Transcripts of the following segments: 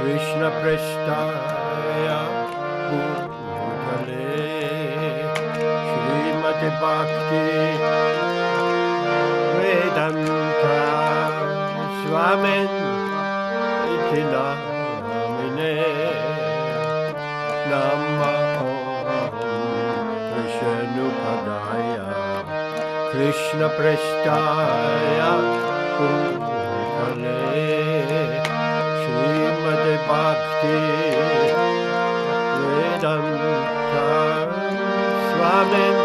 Krishna Prasthaya Bhutale Srimati Bhakti Vedanta Swamin Iti Namine Namo Vishnupadaya Krishna Prasthaya Bhutale Srimati Bhakti Vedanta Swamin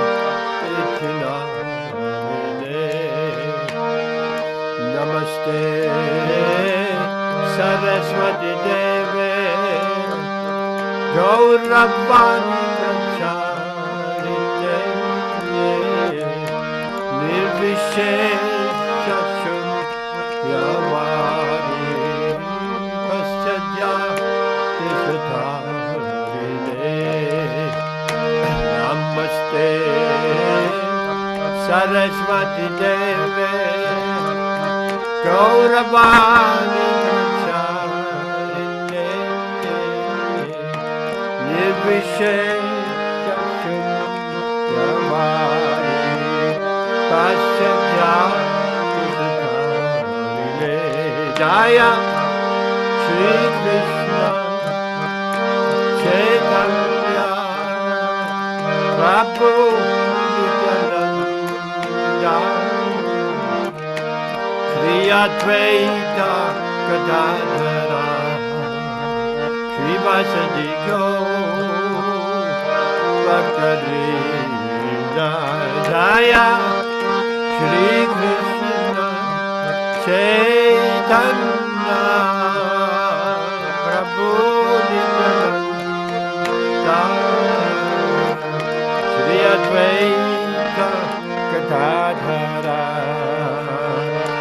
Iti Namine Namaste Saraswati Deve Gauravani Pracharite Nirvishesha Shunyavadi Paschadya Tishatarine Namaste Saraswati Deve Gauravani Pracharine Nirvishesha Shunyavadi Paschadya Tishatarine Jaya Shri Krishna Chaitanya Prabhu Nityananda Shri Advaita Gadadhara Shri Vasadi Gaur Bhaktavinda Jaya Shri Krishna Chaitanya Prabhu Nityananda Shri Advaita Gadadhara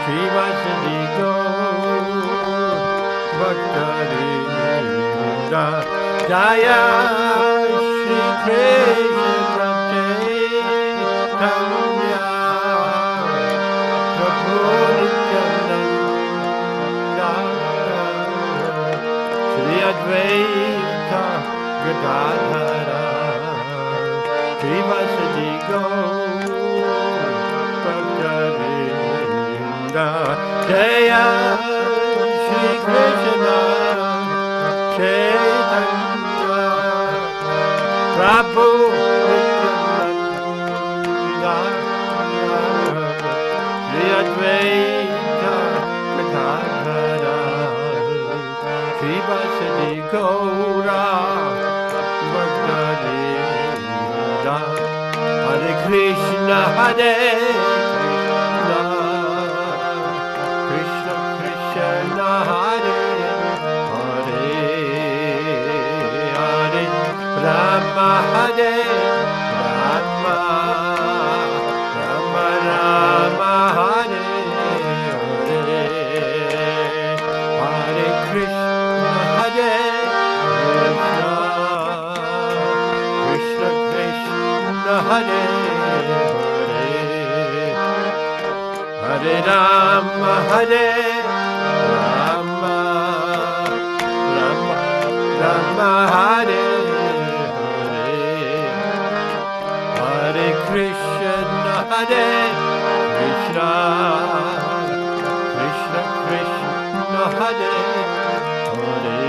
Shri Vasadi Gaur Bhaktavinda Jaya Shri Krishna Chaitanya Prabhu Nityananda Shri Advaita Gadadhara Shri Vasadi Gaur Bhaktavinda Jaya Shri Krishna Chaitanya Prabhu Nityananda Shri Advaita Gadadhara Shri Vasadi Gaura Bhaktavinda Hare Krishna Hare Krishna Krishna Hare Hare Hare Rama Hare Rama Rama Rama Hare Hare Hare Krishna Hare Krishna Krishna Krishna Hare Hare Hare Rama Hare Rama Rama Rama Hare Hare Hare Krishna Hare Krishna Krishna Krishna Hare Hare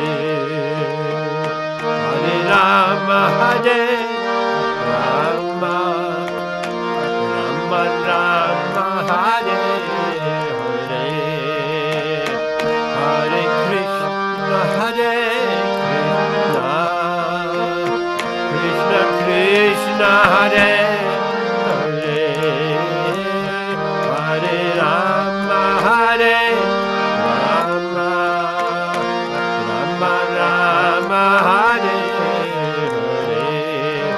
Hare Rama Hare Rama Rama Rama Hare Hare Hare Krishna Hare Krishna Krishna Krishna Hare Hare Hare Rama Hare Rama Rama Rama Hare Hare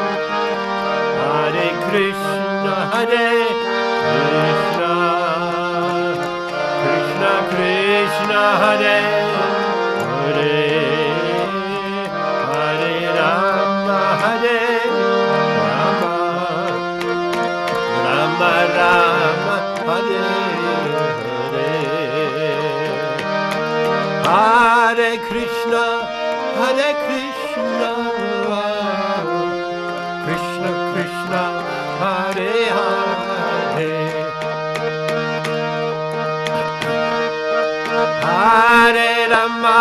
Hare Krishna Hare Krishna Krishna Krishna Hare Hare Hare Rama Hare Rama Rama Rama Hare Hare Hare Krishna, Hare Krishna, Krishna Krishna, Hare Hare, Hare Rama,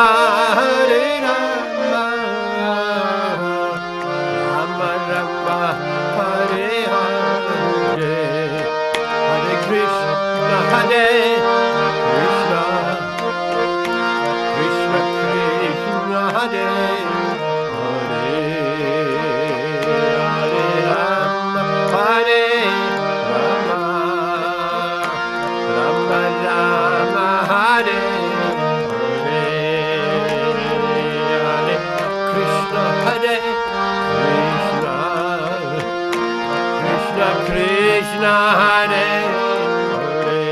Hare Rama, Rama Rama, Hare Hare, Hare Krishna, Hare Krishna, Krishna Krishna, Hare Hare, Hare Rama, Hare Rama, Rama Rama, Hare Hare, Hare Krishna, Hare Krishna, Krishna Krishna, Hare Hare,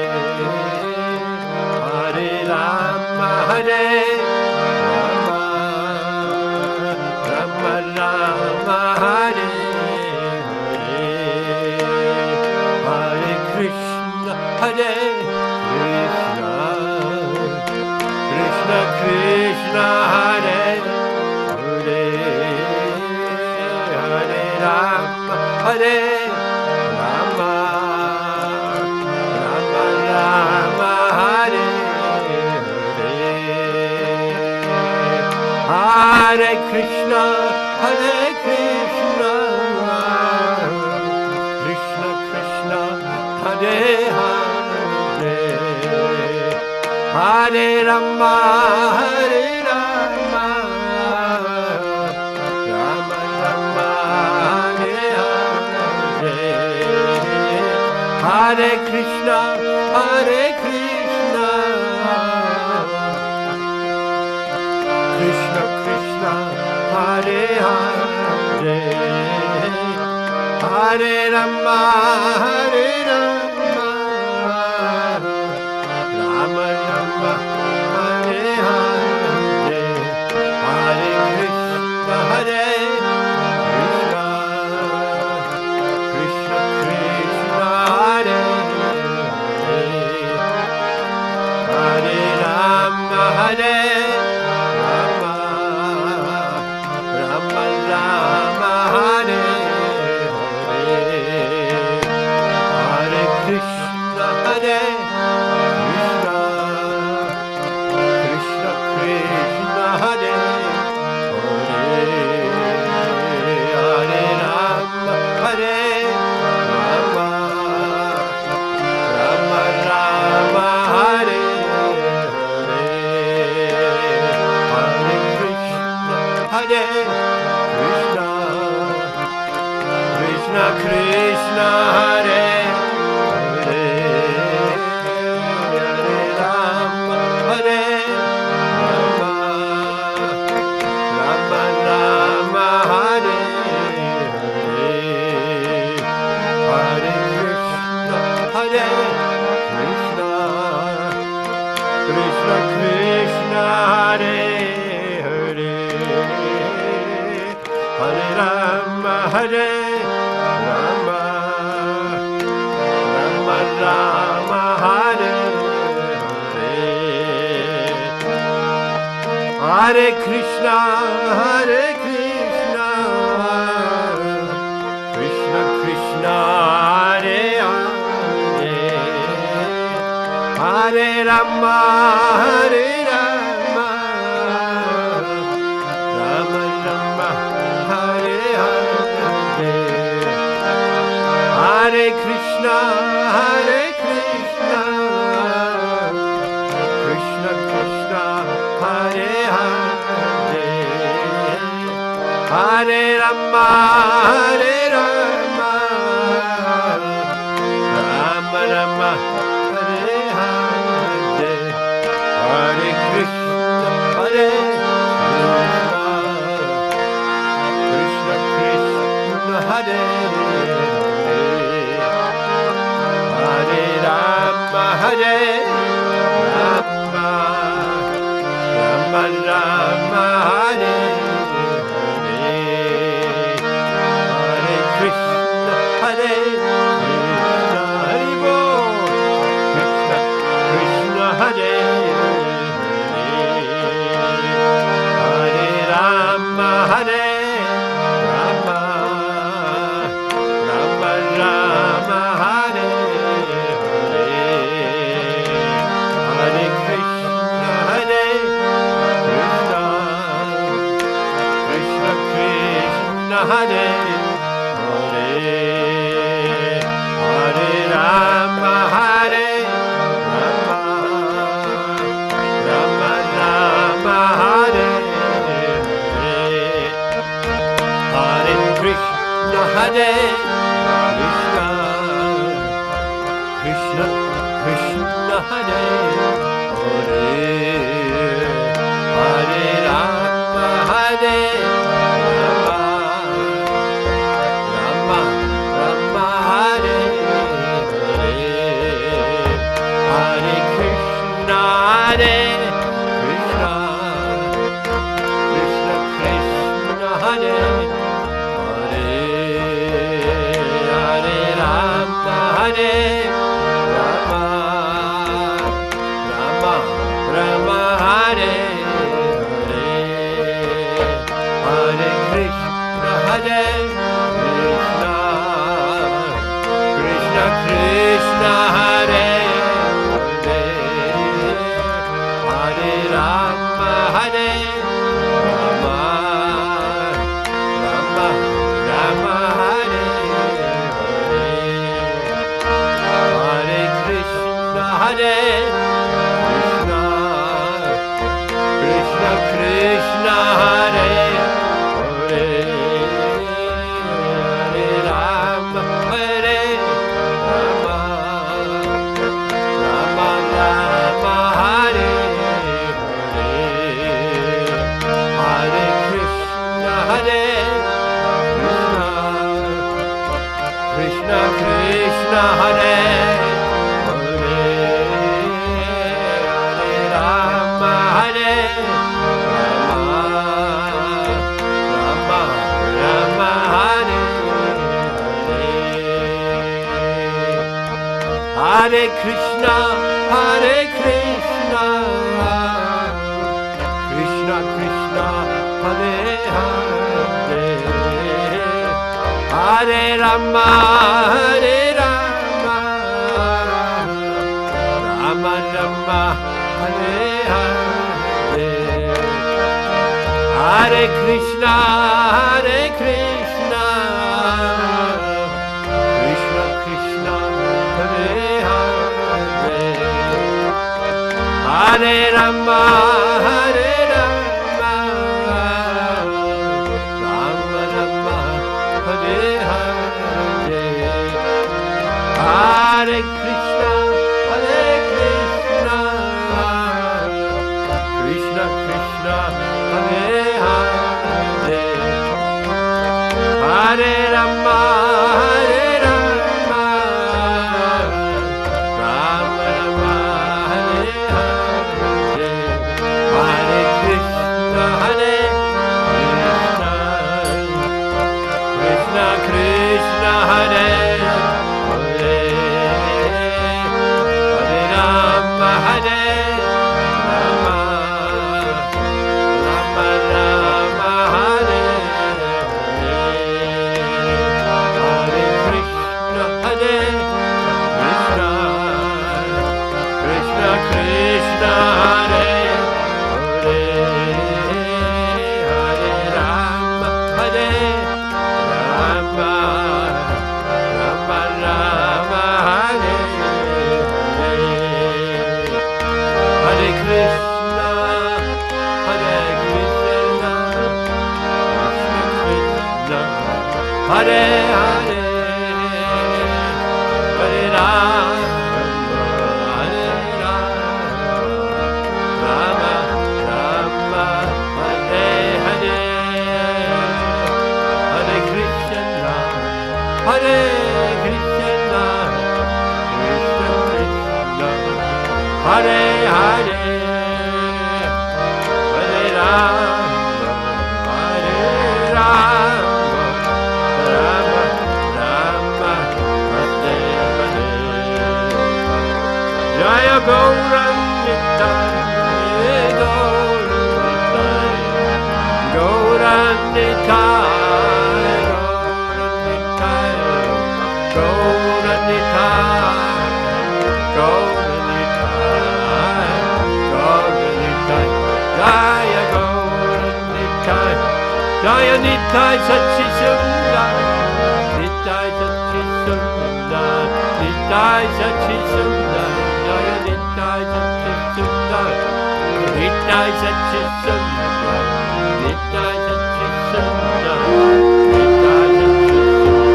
Hare Rama, Hare Rama, Rama Rama, Hare Hare, Hare Krishna, Hare Krishna, Krishna Krishna, Hare Hare, Hare Rama, Hare Rama, Rama Rama, Hare Hare, Hare Krishna, Hare Krishna, Krishna Krishna, Hare Hare, Hare Rama, Hare Rama, Rama Rama, Hare Hare, Hare Krishna, Hare Krishna, Krishna Krishna, Hare Hare, Hare Rama, Hare Rama, Rama Rama, Hare Hare, Hare Krishna, Hare Krishna, Krishna Krishna, Hare Hare, Hare Rama, Hare Rama, Rama Rama, Hare Hare, Hare Krishna, Hare Krishna, Krishna Krishna, Hare Hare, Hare Rama, Hare Rama, Rama Rama, Hare Hare, Hare Krishna, Hare Krishna, Krishna Krishna, Hare Hare, Hare Rama, Hare Rama, Rama Rama, Hare Hare, Hare Krishna, Hare Krishna, Krishna Krishna, Hare Hare, Hare Rama, Hare Rama, Rama Rama, Hare Hare, Hare Krishna, Hare Krishna, Krishna Krishna, Hare Hare, Hare Rama, Hare Rama, Rama Rama, Hare Hare, Hare Krishna, Hare Krishna, Krishna Krishna, Hare Hare, Hare Rama, Hare Rama, Rama Rama, Hare Hare, Hare Krishna, Hare Krishna, Krishna Krishna, Hare Hare, Hare Rama, Hare Rama, Rama Rama, Hare Hare, Hare Krishna Hare Hare Hare Rama Hare Rama Rama Rama Hare Hare Hare Krishna Hare Krishna Krishna Krishna Hare Hare Hare Rama Hare Rama Rama Rama Hare Hare Hare Krishna Hare Krishna Krishna Krishna Hare Hare Hare Rama Hare Rama Rama Rama Hare Hare Hare Krishna Hare Krishna Krishna Krishna Hare Hare Hare Rama Hare Rama Rama Rama Hare Hare Hare Krishna Hare Krishna Krishna Krishna Hare Hare Hare Rama Hare Rama Rama Rama Hare Hare Hare Krishna Hare Krishna Krishna Krishna Hare Hare Hare Rama Hare Rama Rama Rama Hare Hare Hare Krishna Hare Krishna Krishna Krishna Hare Hare Hare Rama Hare Rama Rama Rama Hare Hare Hare Krishna Hare Krishna Krishna Krishna Hare Hare Hare Rama Hare Rama Rama Rama Hare Hare Hare Krishna Hare Krishna Krishna Krishna Hare Hare Hare Rama Hare Rama Rama Rama Hare Hare Hare Krishna Hare Krishna Krishna Krishna Hare Hare Hare Rama Hare Rama Rama Rama Hare Hare Hare Krishna Hare Krishna Krishna Krishna Hare Hare Hare Rama Hare Rama Rama Rama Hare Hare Hare Krishna Hare Krishna Krishna Krishna Hare Hare Hare Rama Hare Rama Rama Hare Hare Hare Krishna Hare Krishna Krishna Krishna Hare Hare Hare Rama Hare Rama Rama Rama Hare Hare Jaya Gauram Nitai Gauram Nitai Gauram Nitai Gauram Nitai Jaya Gauram Nitai Jaya Nitai Sachishundar, Nitai Sachishundar, Nitai Sachishundar, Jaya Nitai Sachishundar, Nitai Sachishundar, Nitai Sachishundar, Nitai Sachishundar.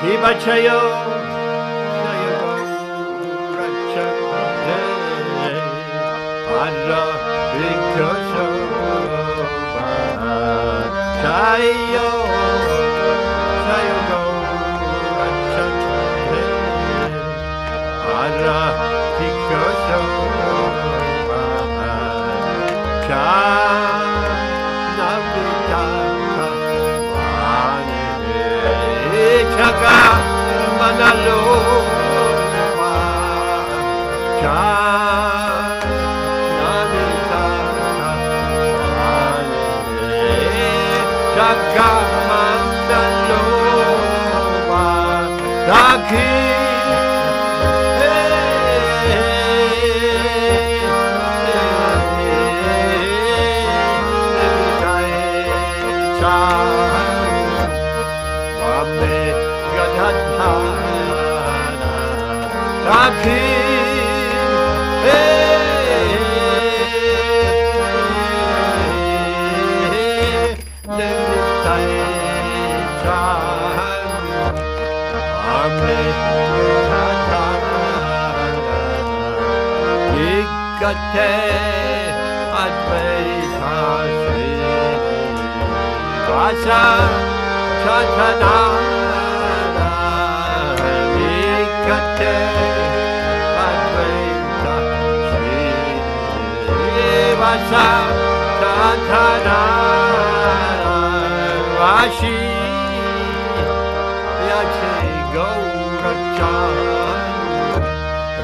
Hiva Chayo. Chayo, chayo go, ara tikosho, chana vita, chaga manalo, Chagamandalova Daki Wame Gadadhana Daki Gate Advaita Sri Vasa Chatanara Gate Advaita Sri Vasa Chatanara Vashi Yache Gaurachan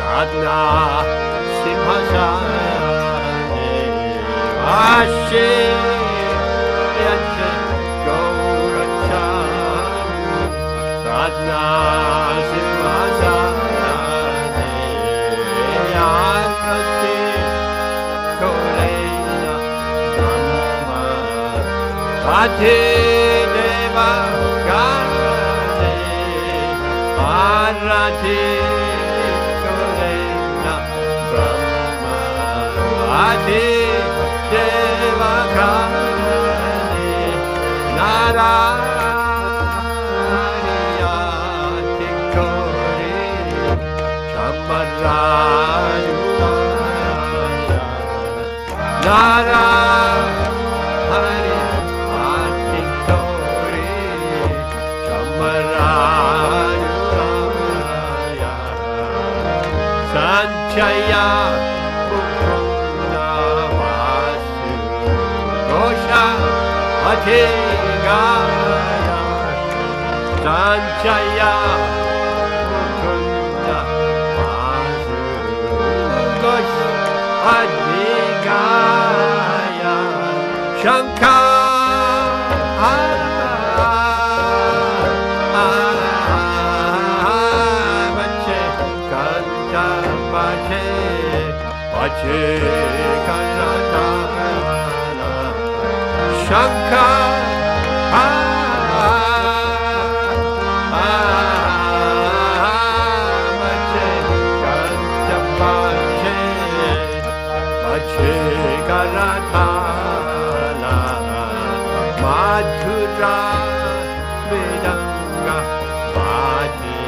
Radna Simhasane Vashi Yache Gaurachan Radna Simhasane Yakati Korena Brahma Ati Deva Gane Arati Korena Brahma Ati Deva Gane Narayati Kori Chamarayati Narayati Kori Chamarayati Sanchaya Mukunda Vasu Gosha Atigaya Sanchaya Mukunda Vasu Gosha Atigaya Shankar Bache Kanatana Shankar Bache Kantapache Bache Kanatana Madhura Vedanga Bache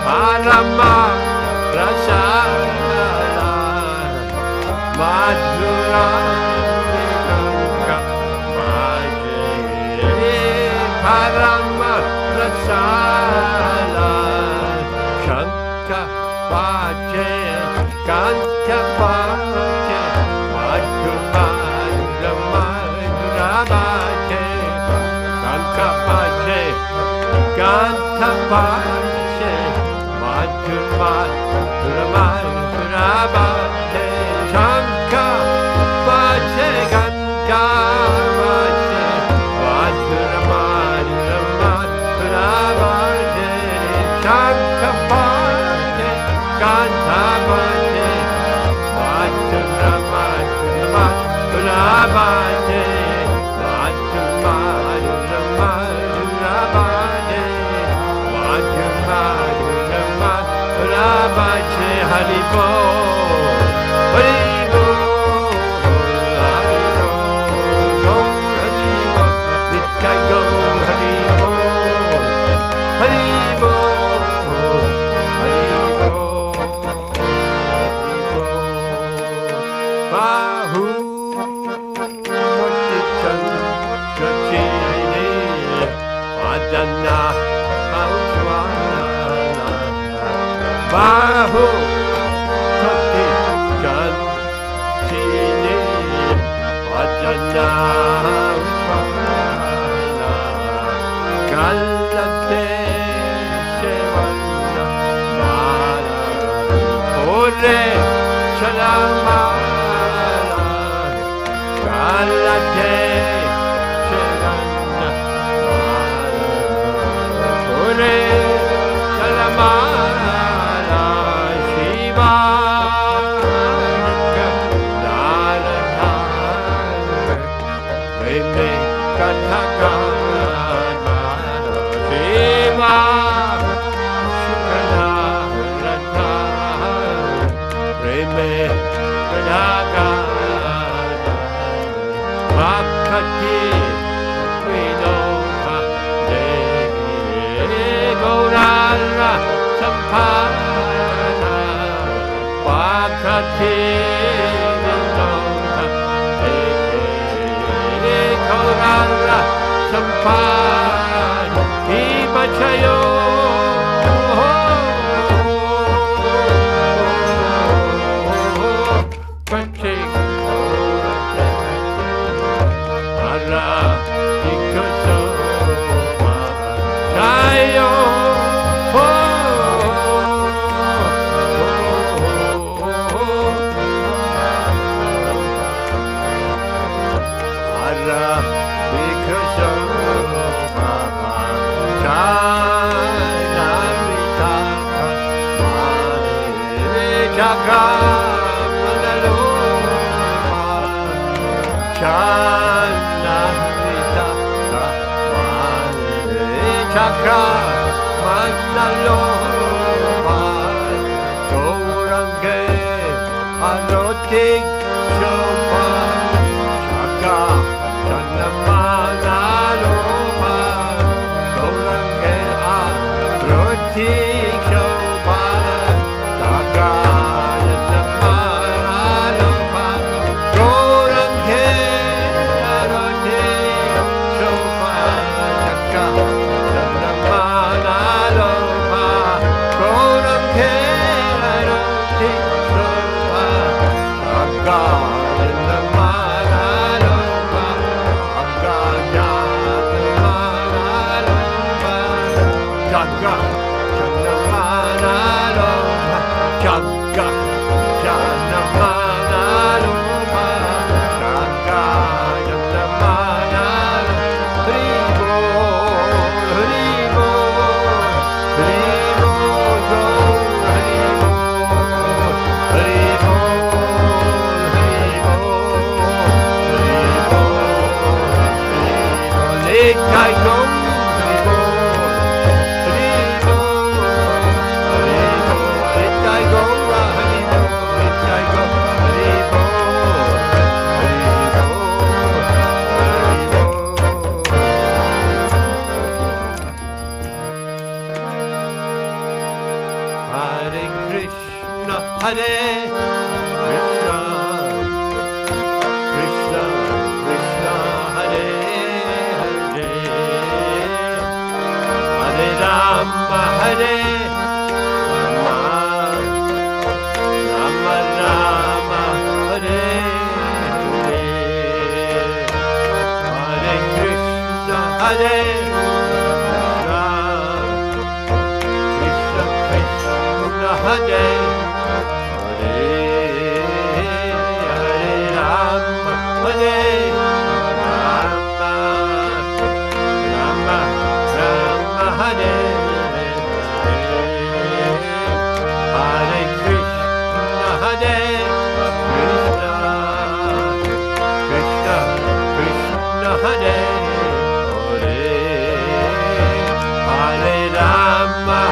Parama Rasa Madhura Vedanga Bache Parama Rasala Shanka Bache Kanta Bache Madhura Madhura Bache Shanka Bache Kanta Bache Madhura Madhura Bache Shanka Bache Ganga Bache Madhura Madhura Madhura Bache Shanka Bache Ganga Bache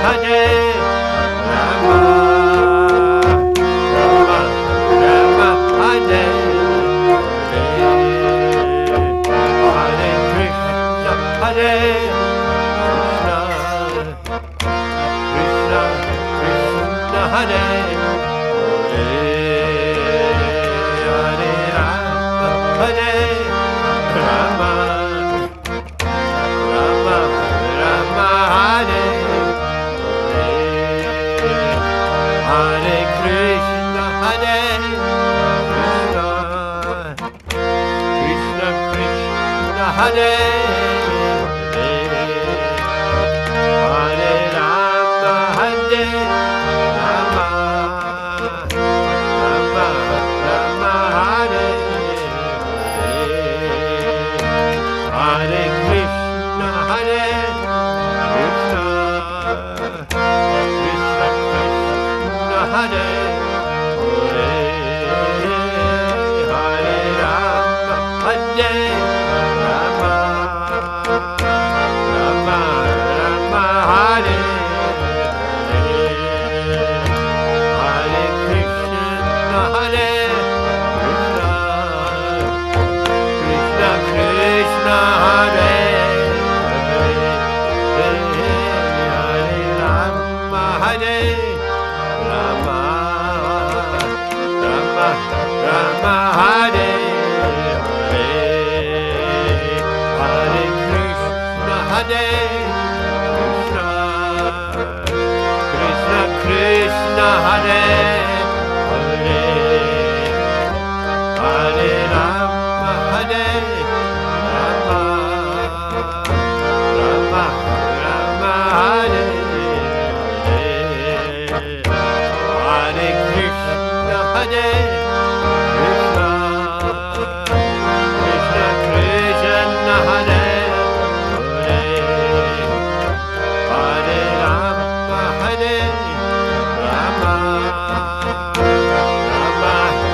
Hare Rama, Rama Rama Hare Hare Krishna, Hare Krishna, Krishna Krishna Hare Hare Rama, Hare Rama, Rama Rama Hare Hare Krishna, Hare Krishna, Krishna Krishna Hare Hare Rama, Hare Rama, Rama Rama Hare Hare Krishna, Hare Krishna, Krishna Krishna Hare Hare Rama, Hare Rama, Rama Rama Hare Hare Krishna, Hare Krishna, Krishna Krishna Hare Hare Rama, Hare Rama, Rama Rama Hare Hare Krishna, Hare Krishna, Krishna Krishna Hare Hare Rama, Hare Rama, Rama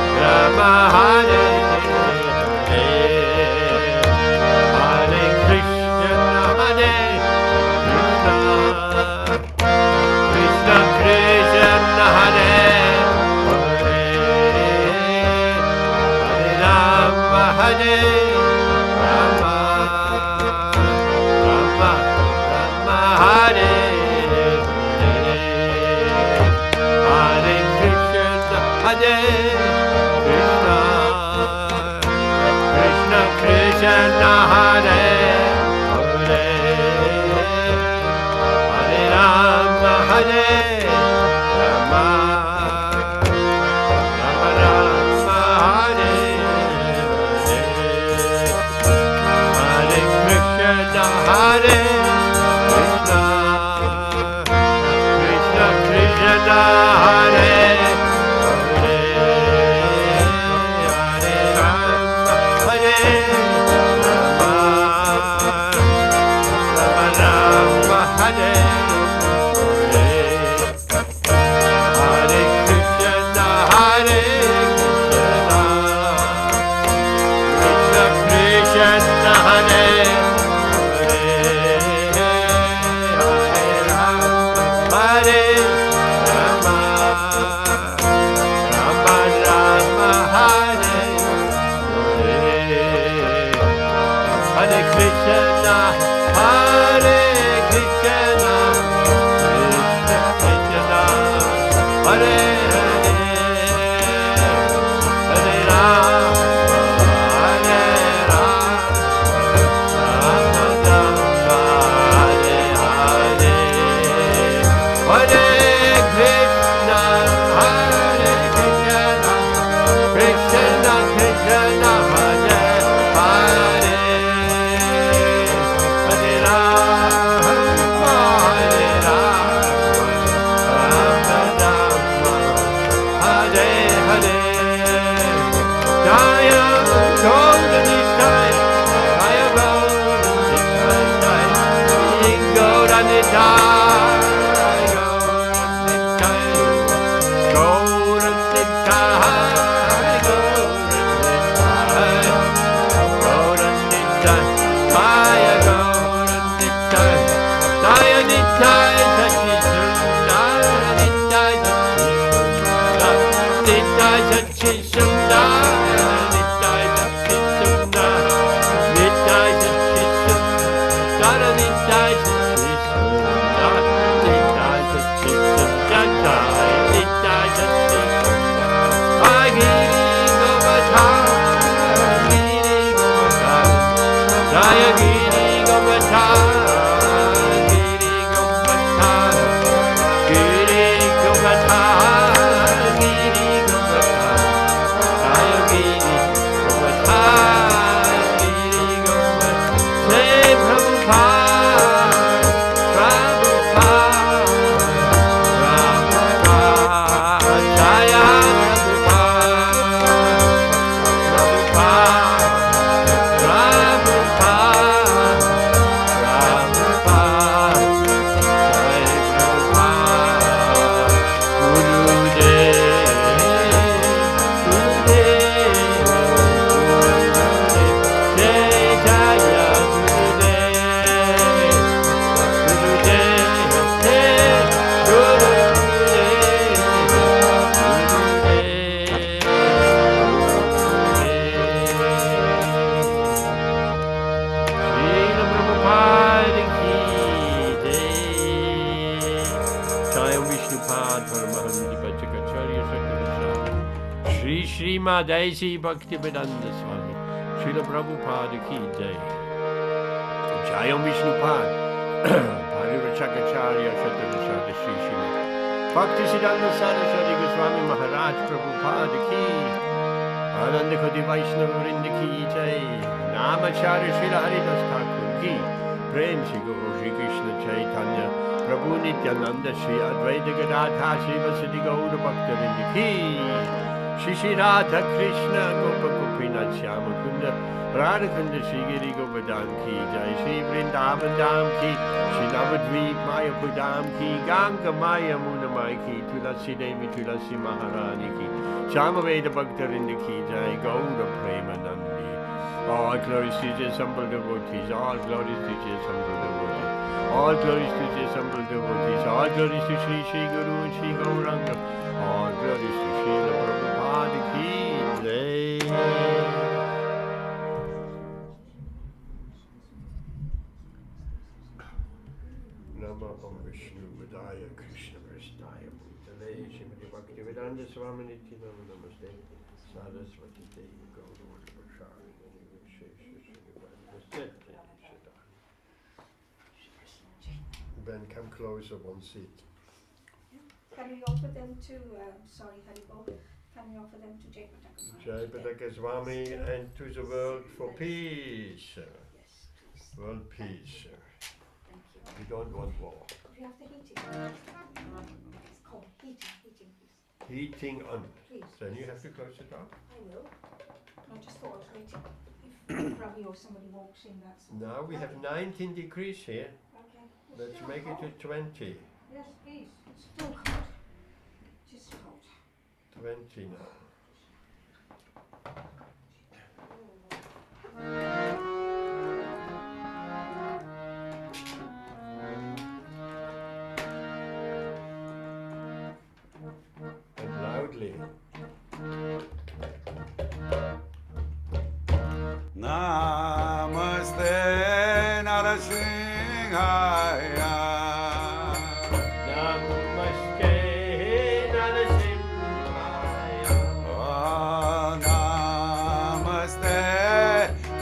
Rama Hare Hare Krishna, Hare Krishna, Krishna Krishna Hare Hare Rama, Hare Rama, Rama Rama Hare Hare Krishna, Hare Krishna, Krishna Krishna Hare Hare Rama, Hare Rama, Rama Rama Hare Hare Krishna, Hare Krishna, Krishna Krishna Hare Hare Rama, Hare Rama, Rama Rama Hare Hare Krishna, Hare Krishna, Krishna Krishna Hare Hare Rama, Hare Rama, Rama Rama Hare Hare Krishna, Hare Krishna, Krishna Krishna Hare Hare Rama, Hare Rama, Rama Rama Hare Hare Krishna, Hare Krishna, Krishna Krishna Hare Hare Rama, Hare Rama, Rama Rama Hare Hare Krishna, Hare Krishna, Krishna Krishna Hare Hare Hare Rama, Hare Rama, Rama Rama Hare Hare. Jaya Golden Nitai, Jaya Golden Nitai, Golden Nitai, Golden Nitai, Golden Nitai, Jaya Golden Nitai, Jaya Nitai, Jaya Nitai, Daisy Bhaktivedanta Swami, Srila Prabhupada ki jai. Jayam Vishnupad, Parirachakacharya Shatarasada Sri Srila Bhakti Siddhanta Saraswati Goswami Maharaj Prabhupada ki, Ananda Koti Vaishnava Vrinda ki jai, Namacharya Srila Haridas Thakur ki, Prem Shri Guru Shri Krishna Chaitanya, Prabhu Nityananda Shri Advaita Gadadha Shri Vasadi Gaura Bhaktavinda ki, Shri Radha Krishna Gopa Gopinath Shyama Kunda Radha Kunda Shri Giri Govardhan ki Jai Shri Vrindavan Dham ki Shri Navadvip Maya Pudam ki Ganga Maya Muna Mai ki Tulasi Devi Tulasi Maharani ki Shama Veda Bhaktarinda ki Jai Gaura Premanandi. All glories to His humble devotees, all glories to His humble devotees, all glories to His humble devotees, all glories to Shri Shri Guru and Shri Gauranga, all glories to Shri Prabhupada ki jai. Nama Om Vishnu Vidaya Krishna Prasthaya Bhutale Srimati Bhaktivedanta Swami Nityananda Namaste Saraswati Devi Gauranga Prasari Ben, come closer, one seat. Can we offer them to, sorry Haribo, can we offer them to Jai Pataka Swami and to the world for peace. Yes, please. World peace. Thank you. We don't want war. We have the heating. It's called heating, please. Heating on. Please. Then you have to close it up. I will. I just thought waiting. If Ravi or somebody walks in, that's all. Now we have 19 degrees here. Okay. Let's make it to 20. Yes, please. It's still hot. Just hot. 20 now. And loudly. Namaste Narasimhaya. Namaste Narasimhaya. Oh, Namaste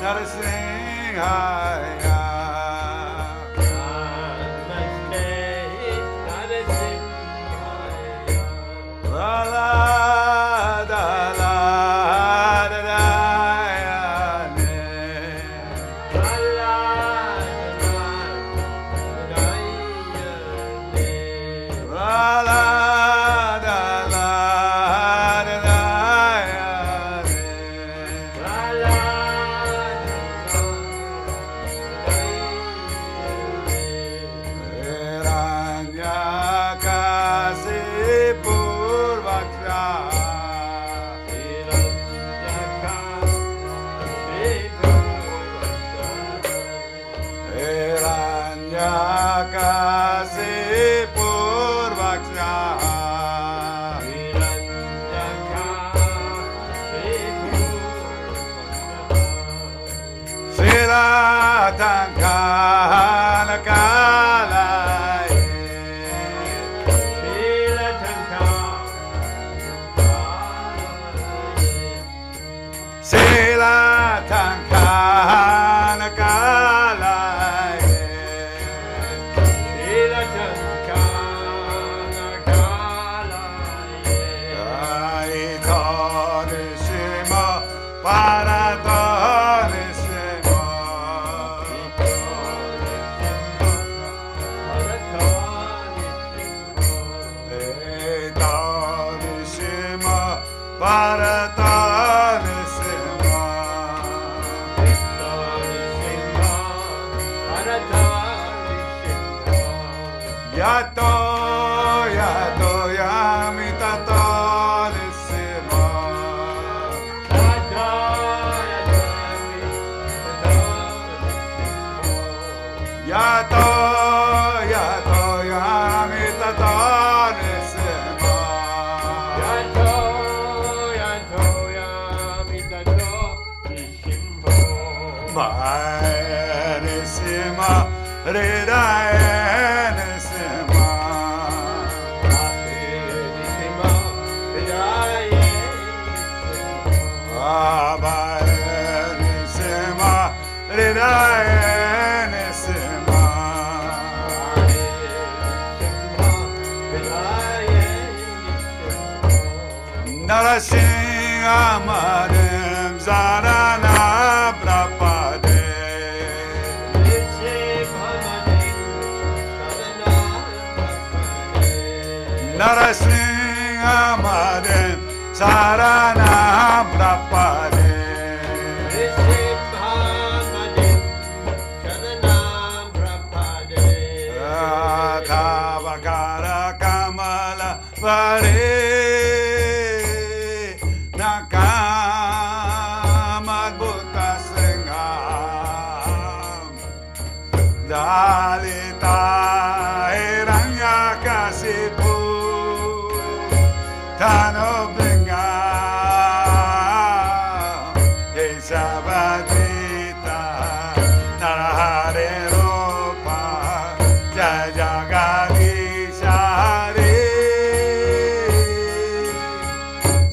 Narasimhaya. Namaste Narasimhaya. La la Yato, yato, yamitato nisima. Yato, yato, yamitato nisima. Maya nisima, hridaya nisima. Maya nisima, hridaya nisima. Narasingamanim zarana prapade. Narasingamanim zarana prapade. Tavakara kamala vare. Dalita eranga kasipu tano benga esabadita narahare ropa jajagadishare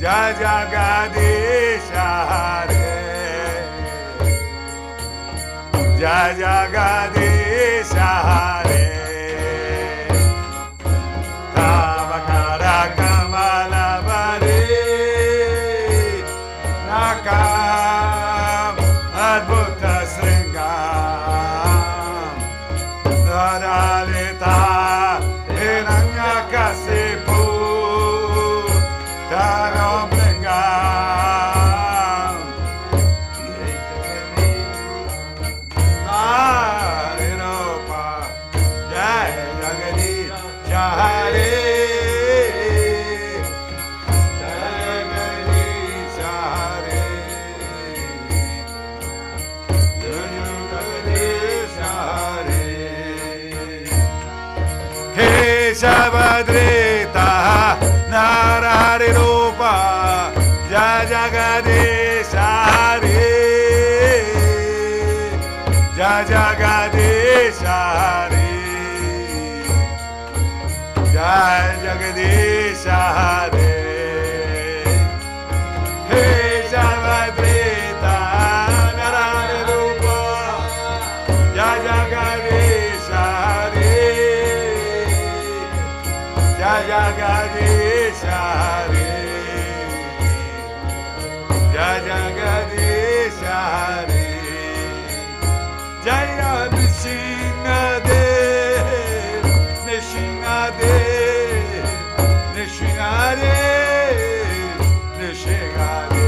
jajagadishare jajagadishare tavakara kamala vare nakam adbhuta sringam adalita enanga kasipu tanom lingam ariropa jaya jagadi jahare jagadi jahare jagadi jahare keshavadrita narari rupa jaya jagadi jahare jaya jagadi jahare jai Jagadish Hare He Javadrita Narayana Rupa Jai Jagadish Hare Jai Jagadish Hare Jai Jagadish Hare Jaya Nishingadev Nishingadev Nishingadev Nishingadev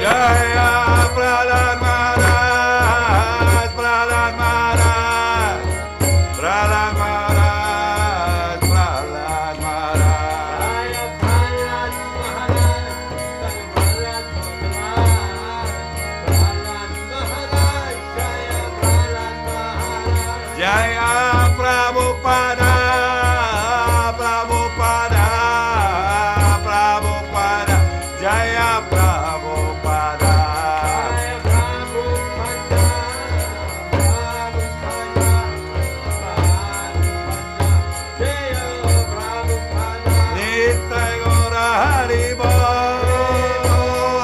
Jaya Prahlad Maharaj Prahlad Maharaj Prahlad Maharaj Prahlad Maharaj Jaya Prabhupada Prabhupada Prabhupada Jaya Prabhupada Nitai Gora Haribo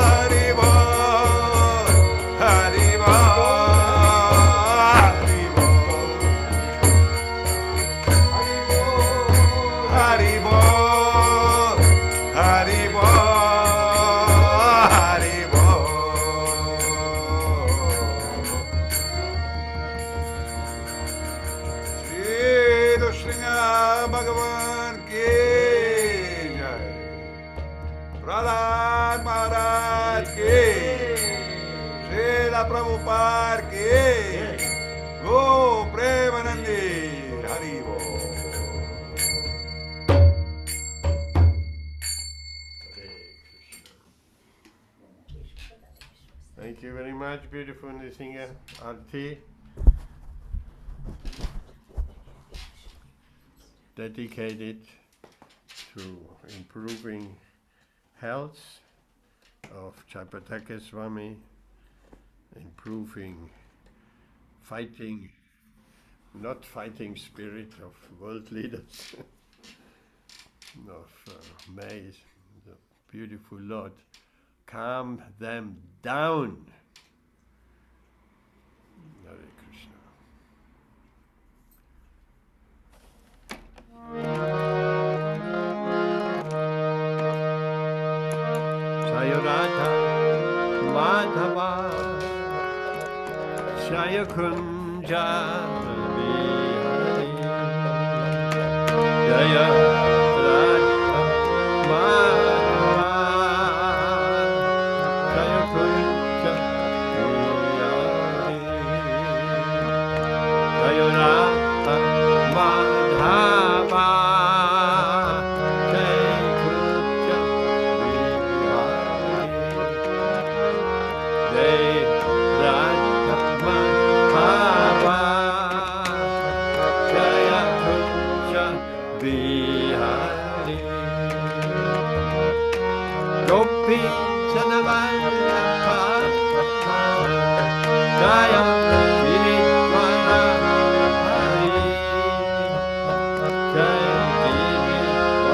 Haribo Haribo Haribo Haribo Haribo Sarki. Go Premanandi. Haribo. Thank you very much, beautiful singer, Arti. Dedicated to improving health of Jayapataka Swami, improving not fighting spirit of world leaders, of may the beautiful Lord calm them down. Hare Krishna. Jaya Radha Madhava Jaya Kunja Vihari Jaya Radha Madhava Jaya Kunja Vihari Jaya Radha Madhava Gopi Chanavallabha Jaya Giridvara Hari Jaya Giridvara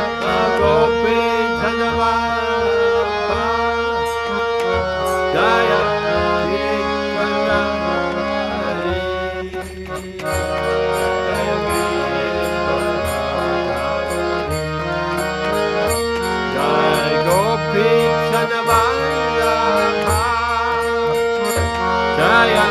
Hari Gopi Chanavallabha Jaya Giridvara Hari Jaya Gopi Chanavallabha Jaya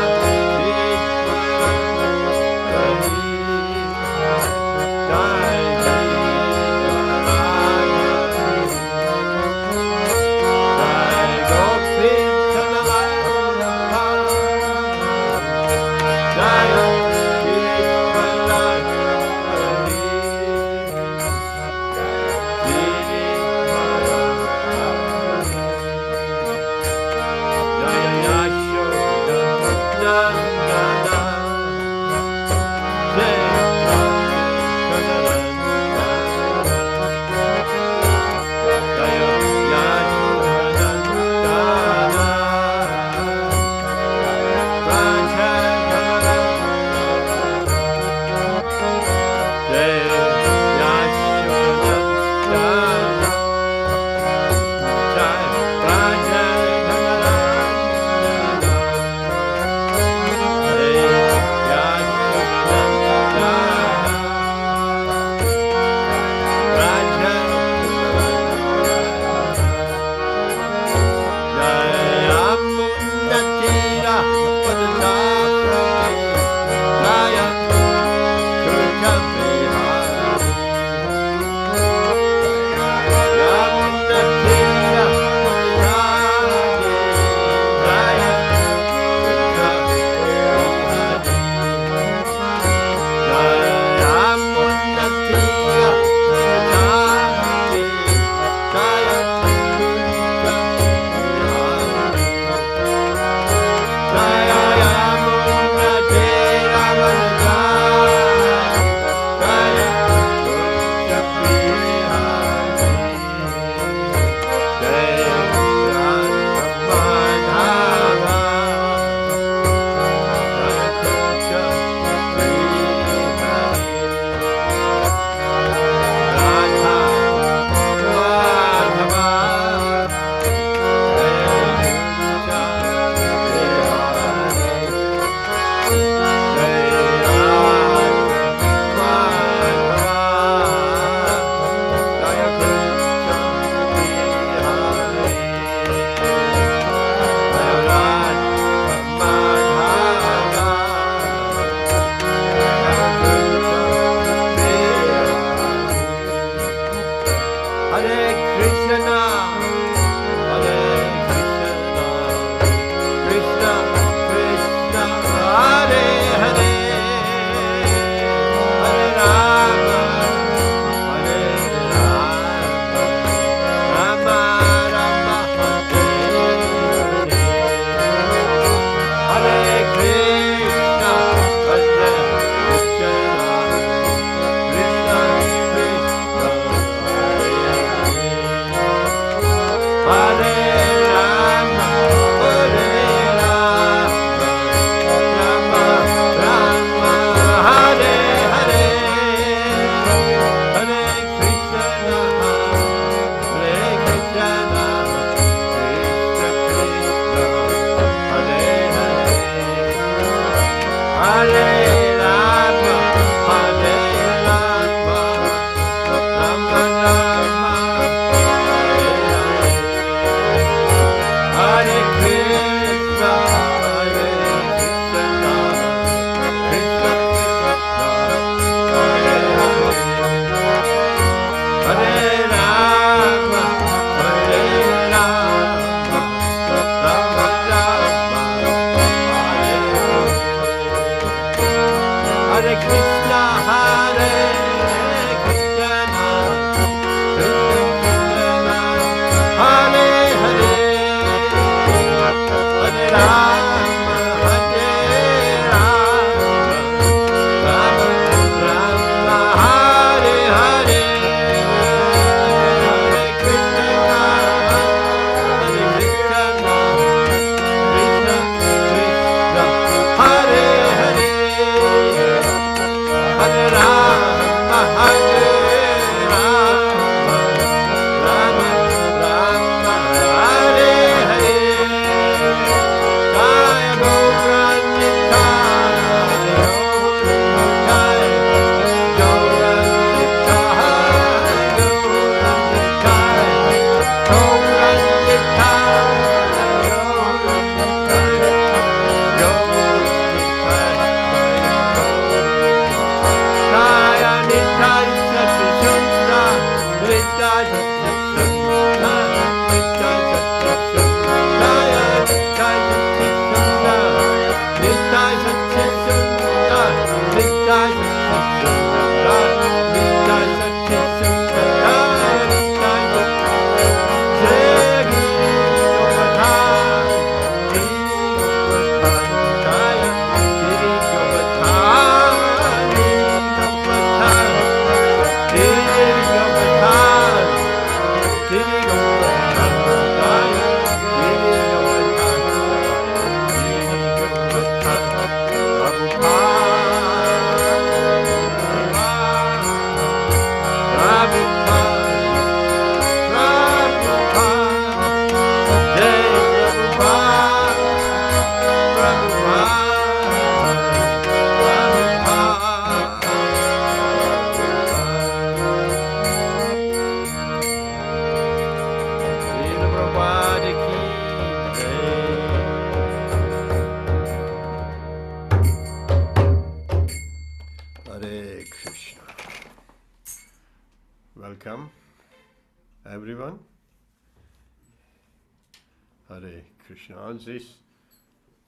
Hare Krishna. On this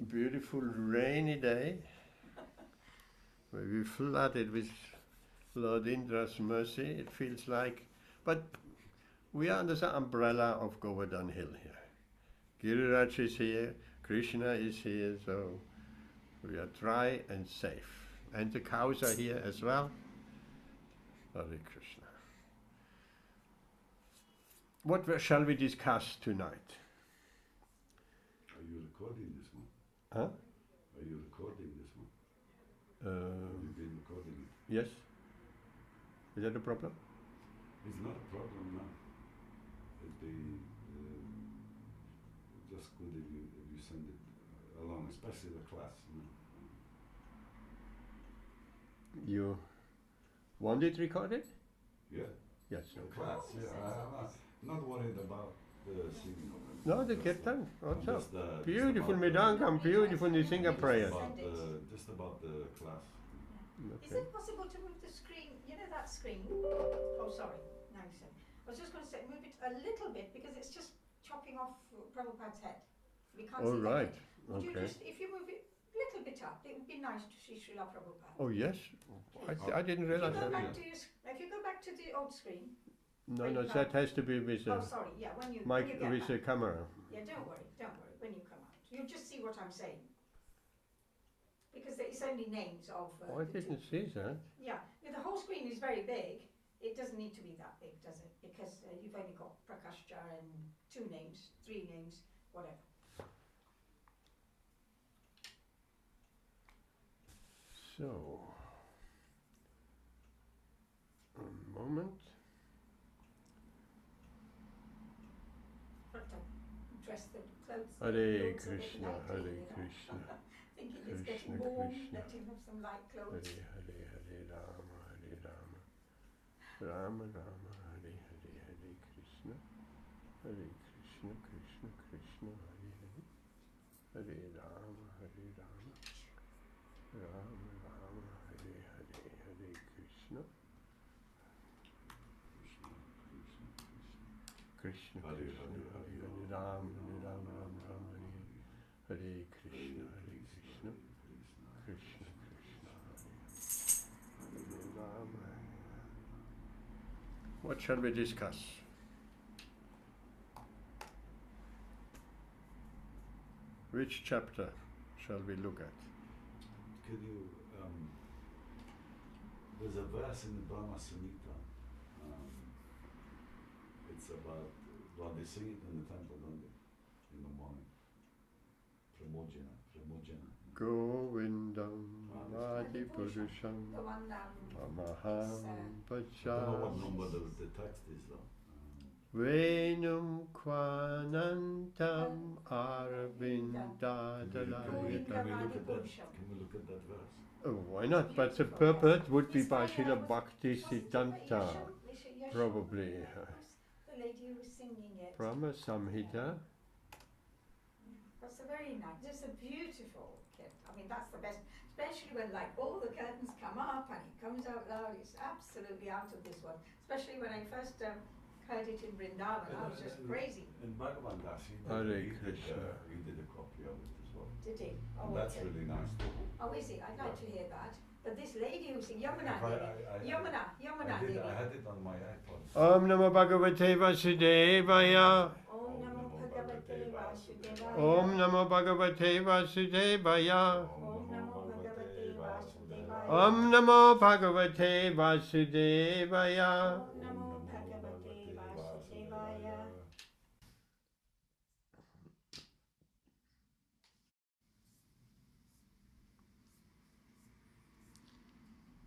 beautiful rainy day, where we flooded with Lord Indra's mercy, it feels like, but we are under the umbrella of Govardhan Hill here. Giriraj is here, Krishna is here, so we are dry and safe. And the cows are here as well. Hare Krishna. What shall we discuss tonight? Are you recording this one? Huh? Are you recording this one? Have you been recording it? Yes. Is that a problem? It's not a problem now. It'd be just good if you send it along, especially the class. You want it recorded? Yeah. Yes. The class. Yeah. I'm not worried about the singing. No, the Just, kirtan also. just, Beautiful just about Midangam, beautiful Nisinga prayer. just about the class. Is it possible to move the screen, you know that screen? Oh, sorry, now you said. I was just going to say, move it a little bit because it's just chopping off Prabhupada's head. We can't All see right. that. Would you Okay. just, if you move it a little bit up, it would be nice to see Srila Prabhupada. Oh yes. I didn't If you realize go that. back to if you go back to the old screen. No, that has to be with Oh, sorry, yeah, when you mic, get with back. the camera. Yeah, don't worry, when you come out. You'll just see what I'm saying. Because it's only names of... Oh, I didn't see that. Yeah, the whole screen is very big. It doesn't need to be that big, does it? Because you've only got Prakashja and 2 names, 3 names, whatever. So, a moment. Dress the clothes. Hare looks a bit Krishna, lighter, Hare you know. Krishna. Thinking it's Krishna, getting warm, Krishna. let him have some light clothes. Hare Rama, Hare Rama. Rama Rama, Hare Hare, Hare Krishna. Hare Krishna, Krishna Krishna, Hare Hare. Hare Rama, Hare Rama. Rama Rama, Hare Hare, Hare Krishna. Krishna Hare Krishna, Hare, Hare Hare Hare, Ram Ram Ram Ram Hare Hare Krishna, Hare Krishna, Krishna Krishna, Hare Ram. What shall we discuss? Which chapter shall we look at? Can you, there's a verse in the Brahma Samhita. It's about, well, they sing it in the temple, don't they? In the morning. Pramojana. Govindam Adi Purusham The one Amaham I don't know what Pacham number the text is though. Venum Kwanantam Arvindadalayata. Can we look at that verse? Oh, why not? But the purport would be by Srila Bhakti Siddhanta, probably. The lady who was singing it. Brahma Samhita. That's a very nice, just a beautiful kit. I mean, that's the best, especially when like all the curtains come up and it comes out loud. It's absolutely out of this world. Especially when I first heard it in Vrindavan, I was just crazy. And Bhagavan Das, he did a copy of it as well. Did he? And that's really nice too. Oh, is it? I'd like to hear that. But this lady who sings, Yamuna Devi. Yamuna Devi. I had it on my iPod. Om Namo Bhagavate Vasudevaya. Om Namo Bhagavate Vasudevaya. Om Namo Bhagavate Vasudevaya. Om Namo Bhagavate Vasudevaya. Om Namo Bhagavate Vasudevaya. Om Namo Bhagavate Vasudevaya.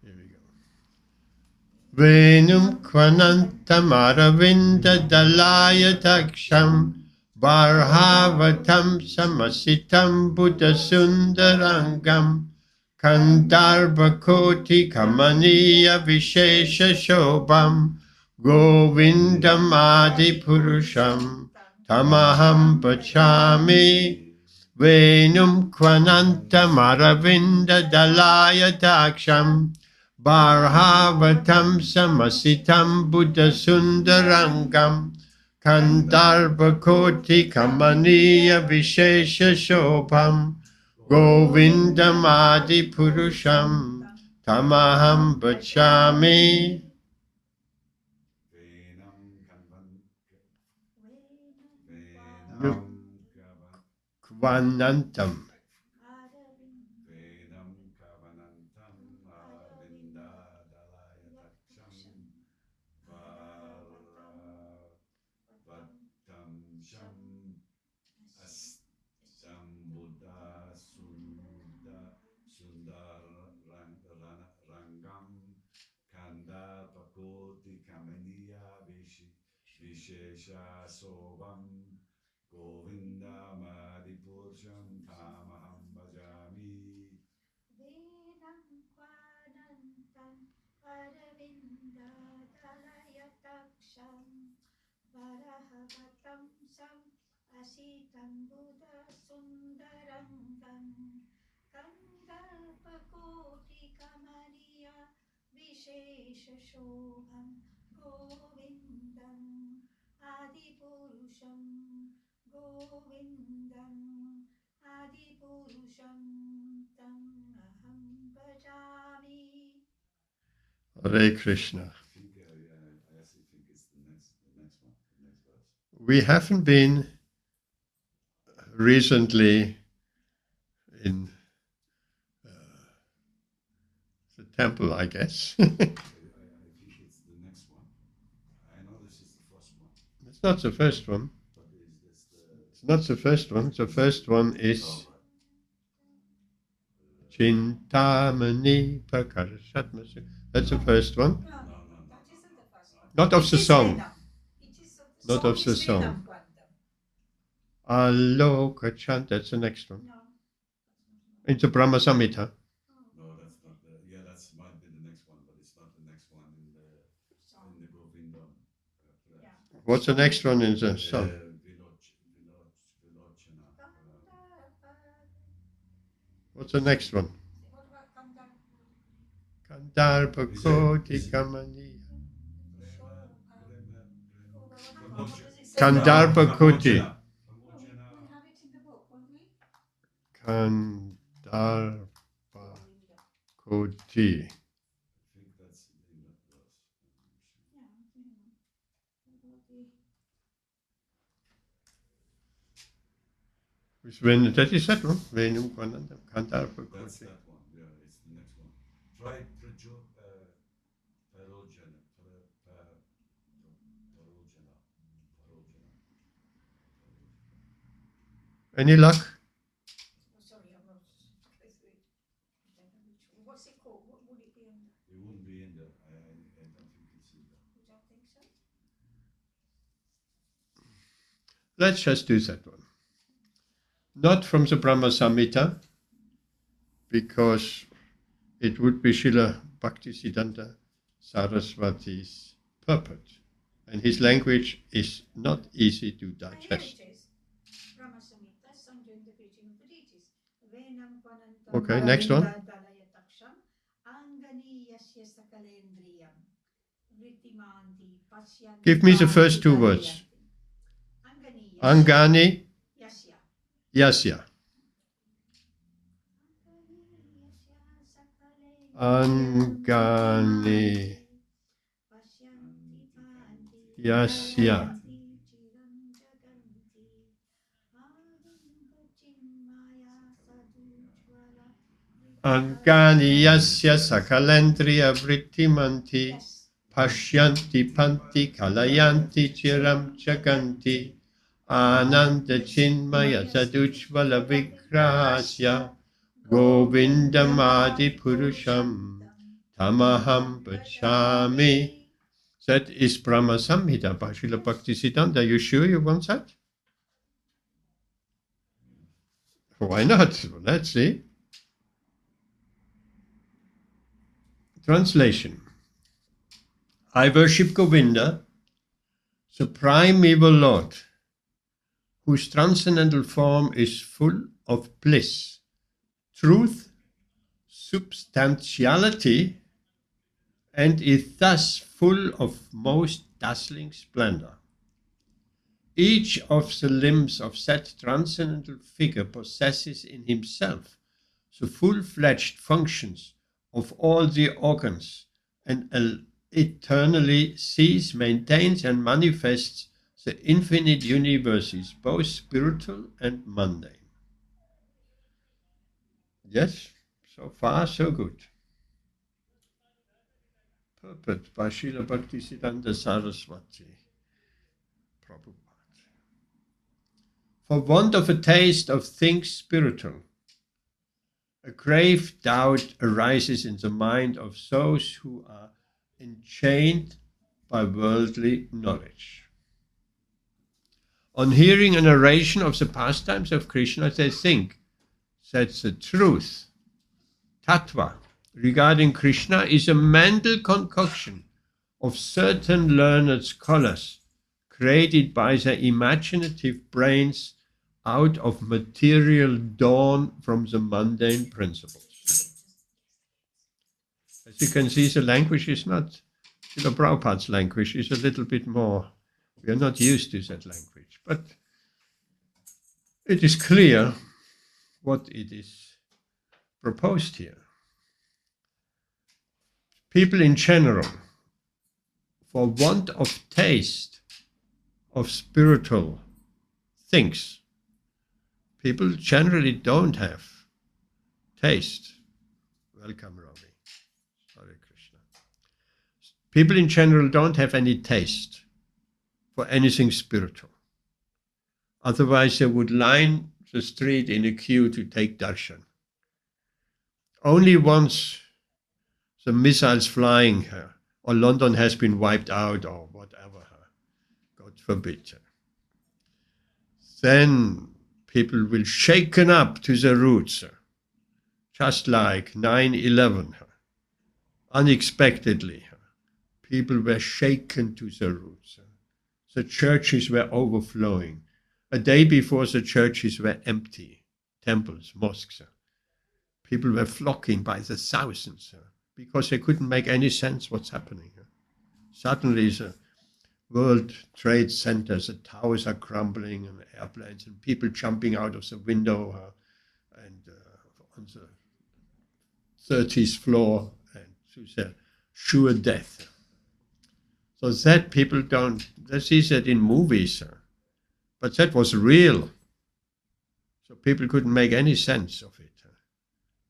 Here we go. Venum Kwanantam Aravinda Dalaya Taksham Barhavatam Samasitam Buddha Sundarangam Kandarbakoti Kamaniya Vishesha Shobham Govindam Adi Purusham Tamaham Pachami Venum Kwanantam Aravinda Dalaya Daksham Barhavatam Samasitam Buddha Sundarangam Kandarbakoti Kamaniya Vishesha Shobham Govindamadi Purusham Tamaham Bachami. Venam kanvan Venam Kvanantam. Venam kavanantam arvinda dalaya taksham Vattam sham astam buddha sundar rangam kanda pakoti kamaniya vishesha sobam govinda madipursham tamaham bhajami. Venam Kwanantam Aravinda Dalayataksham Varahavatam Sam Asitam Buddha Sundarangam Kandalpakoti Kamaniya Vishesha Shobham Govindam Adipurusham Govindam Adipurusham Tam Aham Bhajami. Hare Krishna. I actually think it's the next one, the next verse. We haven't been recently in the temple, I guess. I think it's the next one. I know this is the first one, It's not the first one. but is this the? It's not the first one. The first one is Chintamani Pakarashatmasu. That's the first one. No, No. that isn't the first one. Not of It the is song. Venam. It is of Not of the song. Venam Quantum. Aloka Chant, that's the next one. No. It's the Brahma Samhita. No, that's not the. Yeah, that's might be the next one, but it's not the next one in the Govindam. Yeah. What's the next one in the song? Vilochana. What's the next one? What about Kandar? Kandarpakoti Kamani. We Kandarpakoti. have it in the book, won't we? Kandarpakoti. I think that's in that verse. Yeah, That is that one. Venum Kwanandam. That's Kandarpakoti. that one. Yeah, it's the next one. Try Parojana. Any luck? Oh, sorry, I'm not. What's it called? What would it be under? It wouldn't be in there. I don't think it's in there. You don't think so? Let's just do that one. Not from the Brahma Samhita, because it would be Srila Bhaktisiddhanta Saraswati's purport. And his language is not easy to Here digest. it is. Brahma Samhita, sung during the greeting of the deities. Venam Kwanantam Okay, next one. Dalayataksham Angani Yasya Sakalendriyam Vrittimanti Pasyanti. Give me the first two words. Angani Yasya. Angani Yasya. Angani Yasya. Angani Yasya Sakalendriya Vrittimanti Pashyanti Panti Kalayanti Chiram Chakanti Ananda Chinmaya Sadujvala Vigrahasya Govindamadi Purusham Tamaham Bachami. That is Brahma Samhita by Srila Bhaktisiddhanta. You sure you want that? Why not? Well, let's see. Translation. I worship Govinda, the primeval Lord, whose transcendental form is full of bliss, truth, substantiality, and is thus full of most dazzling splendor. Each of the limbs of that transcendental figure possesses in himself the full-fledged functions of all the organs and eternally sees, maintains and manifests the infinite universes, both spiritual and mundane. Yes, so far so good. Purport by Srila Bhaktisiddhanta Saraswati, Prabhupada. For want of a taste of things spiritual, a grave doubt arises in the mind of those who are enchained by worldly knowledge. On hearing a narration of the pastimes of Krishna, they think that the truth, tattva, regarding Krishna is a mental concoction of certain learned scholars created by their imaginative brains out of material dawn from the mundane principles. As you can see, the language is not, Srila Prabhupada's language is a little bit more, we are not used to that language, but it is clear what it is proposed here. People in general, for want of taste of spiritual things, people generally don't have taste. Welcome, Robbie. Hare Krishna. People in general don't have any taste for anything spiritual. Otherwise, they would line the street in a queue to take darshan. Only once the missiles flying her, or London has been wiped out, or whatever, God forbid. Then people will shaken up to the roots, just like 9/11. Unexpectedly, people were shaken to the roots. The churches were overflowing. A day before, the churches were empty, temples, mosques. People were flocking by the thousands because they couldn't make any sense what's happening. Suddenly the World Trade Centers, the towers are crumbling and airplanes and people jumping out of the window and on the 30th floor and to their sure death. So that people don't, they see that in movies, but that was real. So people couldn't make any sense of it.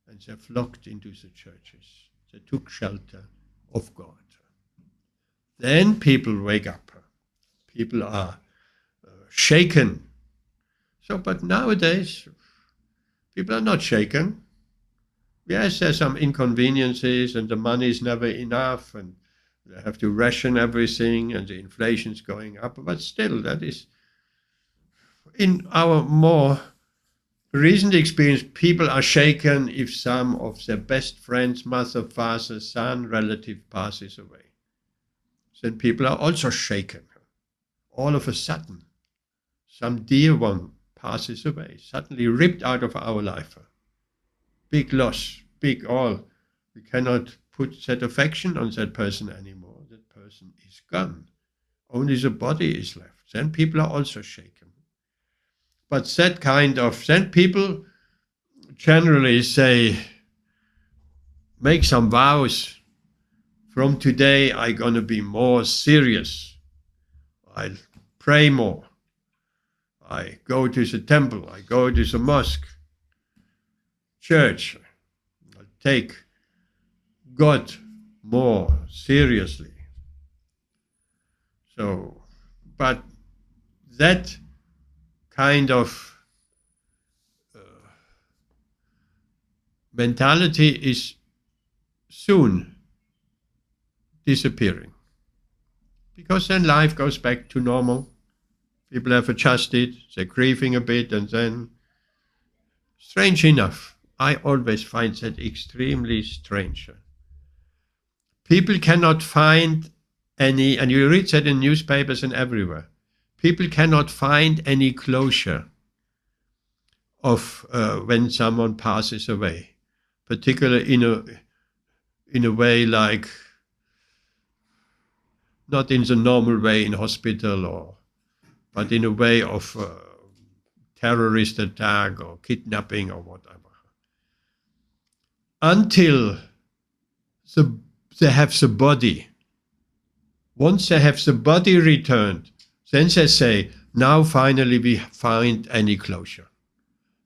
And they flocked into the churches. They took shelter of God. Then people wake up. People are shaken. So, but nowadays, people are not shaken. Yes, there's some inconveniences and the money is never enough and they have to ration everything and the inflation's going up. But still, that is, in our more recent experience, people are shaken if some of their best friends, mother, father, son, relative passes away. Then people are also shaken. All of a sudden, some dear one passes away, suddenly ripped out of our life. Big loss, big all. We cannot put that affection on that person anymore. That person is gone. Only the body is left. Then people are also shaken. But that kind of, then people generally say, make some vows. From today, I'm going to be more serious. I'll pray more. I go to the temple. I go to the mosque, church. I'll take God more seriously. So, but that kind of mentality is soon disappearing. Because then life goes back to normal. People have adjusted, they're grieving a bit, and then, strange enough, I always find that extremely strange. People cannot find any, and you read that in newspapers and everywhere, people cannot find any closure of when someone passes away, particularly in a way like, not in the normal way in hospital or but in a way of terrorist attack or kidnapping or whatever. Until they have the body. Once they have the body returned, then they say, now finally we find any closure.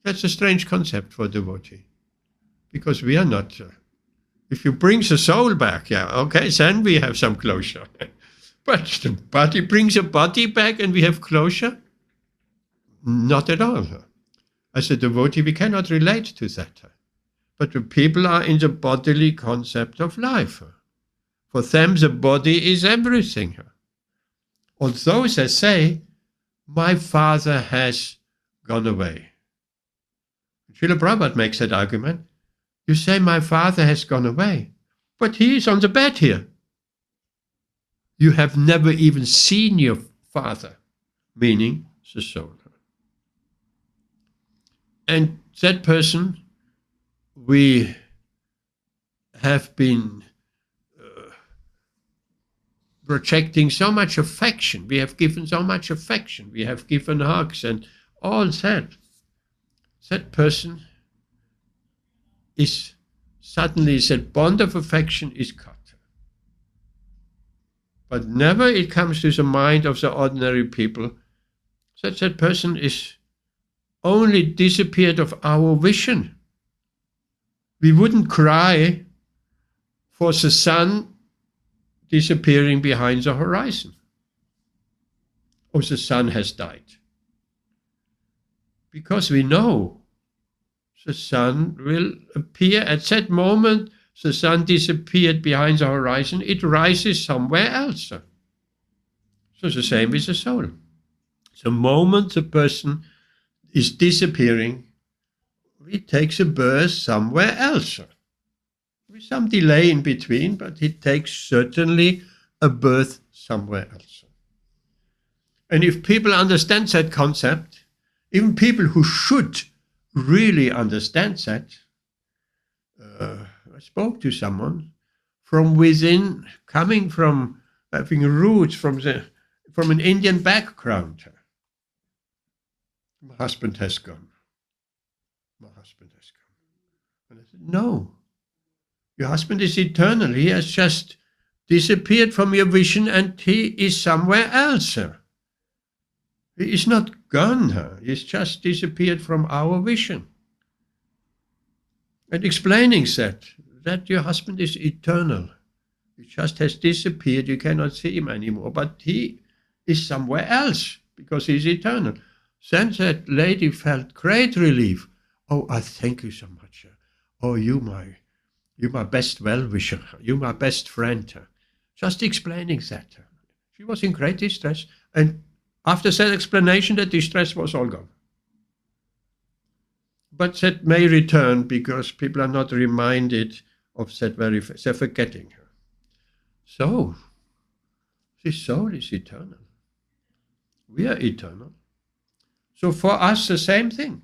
That's a strange concept for devotee, because we are not. If you bring the soul back, yeah, okay, then we have some closure. But the body brings a body back and we have closure? Not at all. As a devotee, we cannot relate to that. But the people are in the bodily concept of life. For them, the body is everything. Although they say, my father has gone away. Srila Prabhupada makes that argument. You say, my father has gone away, but he is on the bed here. You have never even seen your father, meaning the soul. And that person, we have been projecting so much affection. We have given so much affection. We have given hugs and all that. That person is suddenly, that bond of affection is cut. But never it comes to the mind of the ordinary people that that person is only disappeared of our vision. We wouldn't cry for the sun disappearing behind the horizon, or the sun has died. Because we know the sun will appear at that moment. The sun disappeared behind the horizon, it rises somewhere else. So the same with the soul. The moment the person is disappearing, it takes a birth somewhere else. With some delay in between, but it takes certainly a birth somewhere else. And if people understand that concept, even people who should really understand that, I spoke to someone from within, coming from having roots from an Indian background. My husband has gone. My husband has gone. And I said, no, your husband is eternal. He has just disappeared from your vision and he is somewhere else. He is not gone. He's just disappeared from our vision. And explaining that your husband is eternal. He just has disappeared. You cannot see him anymore. But he is somewhere else because he's eternal. Then that lady felt great relief. Oh, I thank you so much. Oh, you my best well-wisher. You my best friend. Just explaining that. She was in great distress. And after that explanation, the distress was all gone. But that may return because people are not reminded of that they're forgetting her. So, the soul is eternal. We are eternal. So for us, the same thing.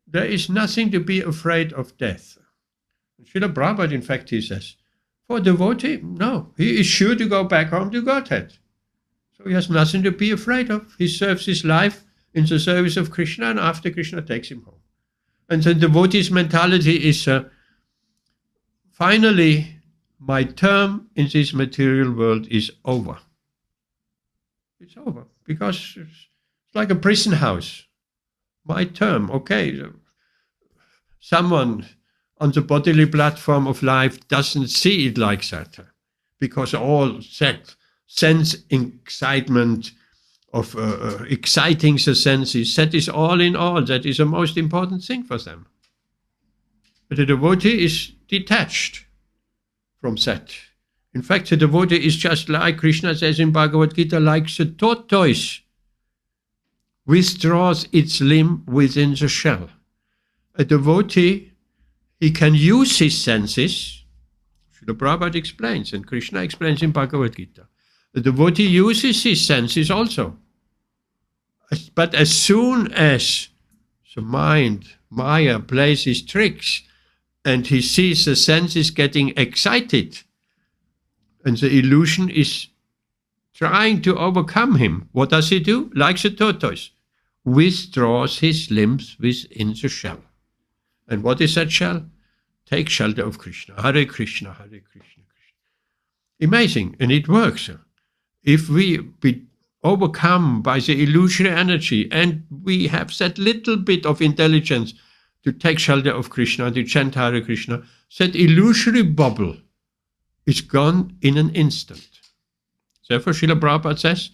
There is nothing to be afraid of death. Srila Prabhupada, in fact, he says, for a devotee, no, he is sure to go back home to Godhead. So he has nothing to be afraid of. He serves his life in the service of Krishna, and after Krishna takes him home. And the devotee's mentality is, finally, my term in this material world is over. It's over, because it's like a prison house. My term, okay. Someone on the bodily platform of life doesn't see it like that, because all that sense excitement of exciting the senses, that is all in all, that is the most important thing for them. But the devotee is detached from that. In fact, the devotee is just like Krishna says in Bhagavad Gita, like the tortoise withdraws its limb within the shell. A devotee, he can use his senses. Srila Prabhupada explains, and Krishna explains in Bhagavad Gita. The devotee uses his senses also. But as soon as the mind, Maya, plays his tricks and he sees the senses getting excited and the illusion is trying to overcome him. What does he do? Like the tortoise, withdraws his limbs within the shell. And what is that shell? Take shelter of Krishna. Hare Krishna, Hare Krishna, Krishna. Amazing, and it works. If we be overcome by the illusory energy and we have that little bit of intelligence to take shelter of Krishna, to chant Hare Krishna, that illusory bubble is gone in an instant. Therefore, Srila Prabhupada says,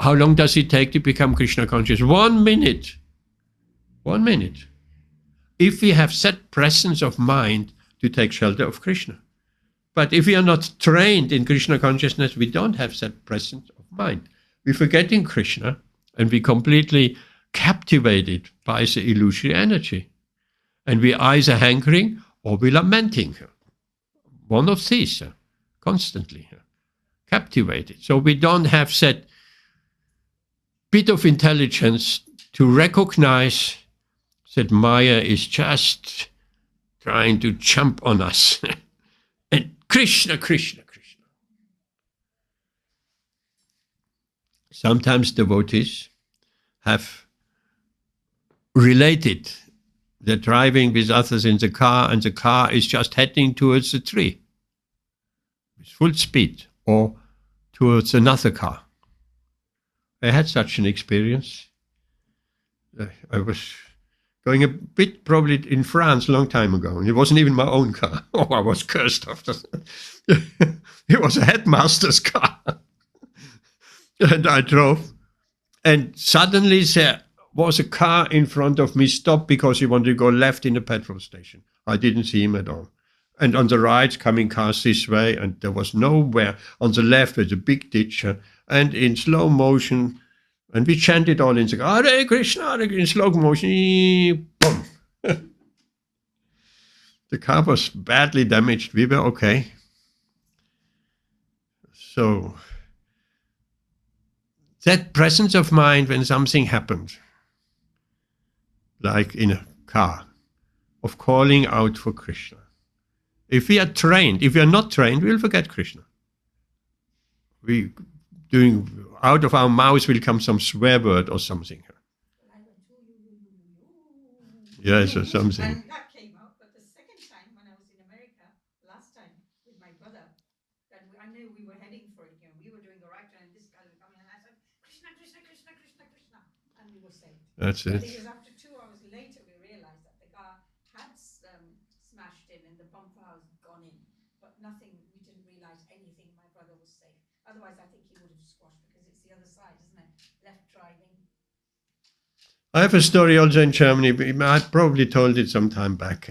how long does it take to become Krishna conscious? 1 minute. 1 minute. If we have that presence of mind to take shelter of Krishna. But if we are not trained in Krishna consciousness, we don't have that presence of mind. We're forgetting Krishna and we completely captivated by the illusory energy. And we either hankering or we lamenting. One of these, constantly. Captivated. So we don't have that bit of intelligence to recognize that Maya is just trying to jump on us. And Krishna, Krishna, Krishna. Sometimes devotees have related. They're driving with others in the car, and the car is just heading towards the tree with full speed, or towards another car. I had such an experience. I was going a bit probably in France a long time ago, and it wasn't even my own car. Oh, I was cursed after that. It was a headmaster's car. And I drove, and suddenly there was a car in front of me stopped because he wanted to go left in the petrol station. I didn't see him at all. And on the right, coming cars this way, and there was nowhere. On the left, there's a big ditch, and in slow motion, and we chanted all in the car, Hare Krishna, Hare Krishna, in slow motion, boom. The car was badly damaged. We were okay. So, that presence of mind when something happened, like in a car, of calling out for Krishna. If we are trained, if we are not trained, we'll forget Krishna. We doing out of our mouths will come some swear word or something. Yes, or something. And that came out, but the second time when I was in America, last time with my brother, that I knew we were heading for it. We were doing the right turn, and this guy was coming, and I said, Krishna, Krishna, Krishna, Krishna, Krishna, and we were saved. That's it. It was after 2 hours later we realized that the car had smashed in and the bumper was gone in, but nothing. We didn't realize anything. My brother was safe. Otherwise, I think he would have squashed because it's the other side, isn't it? Left driving. I have a story also in Germany. I probably told it some time back.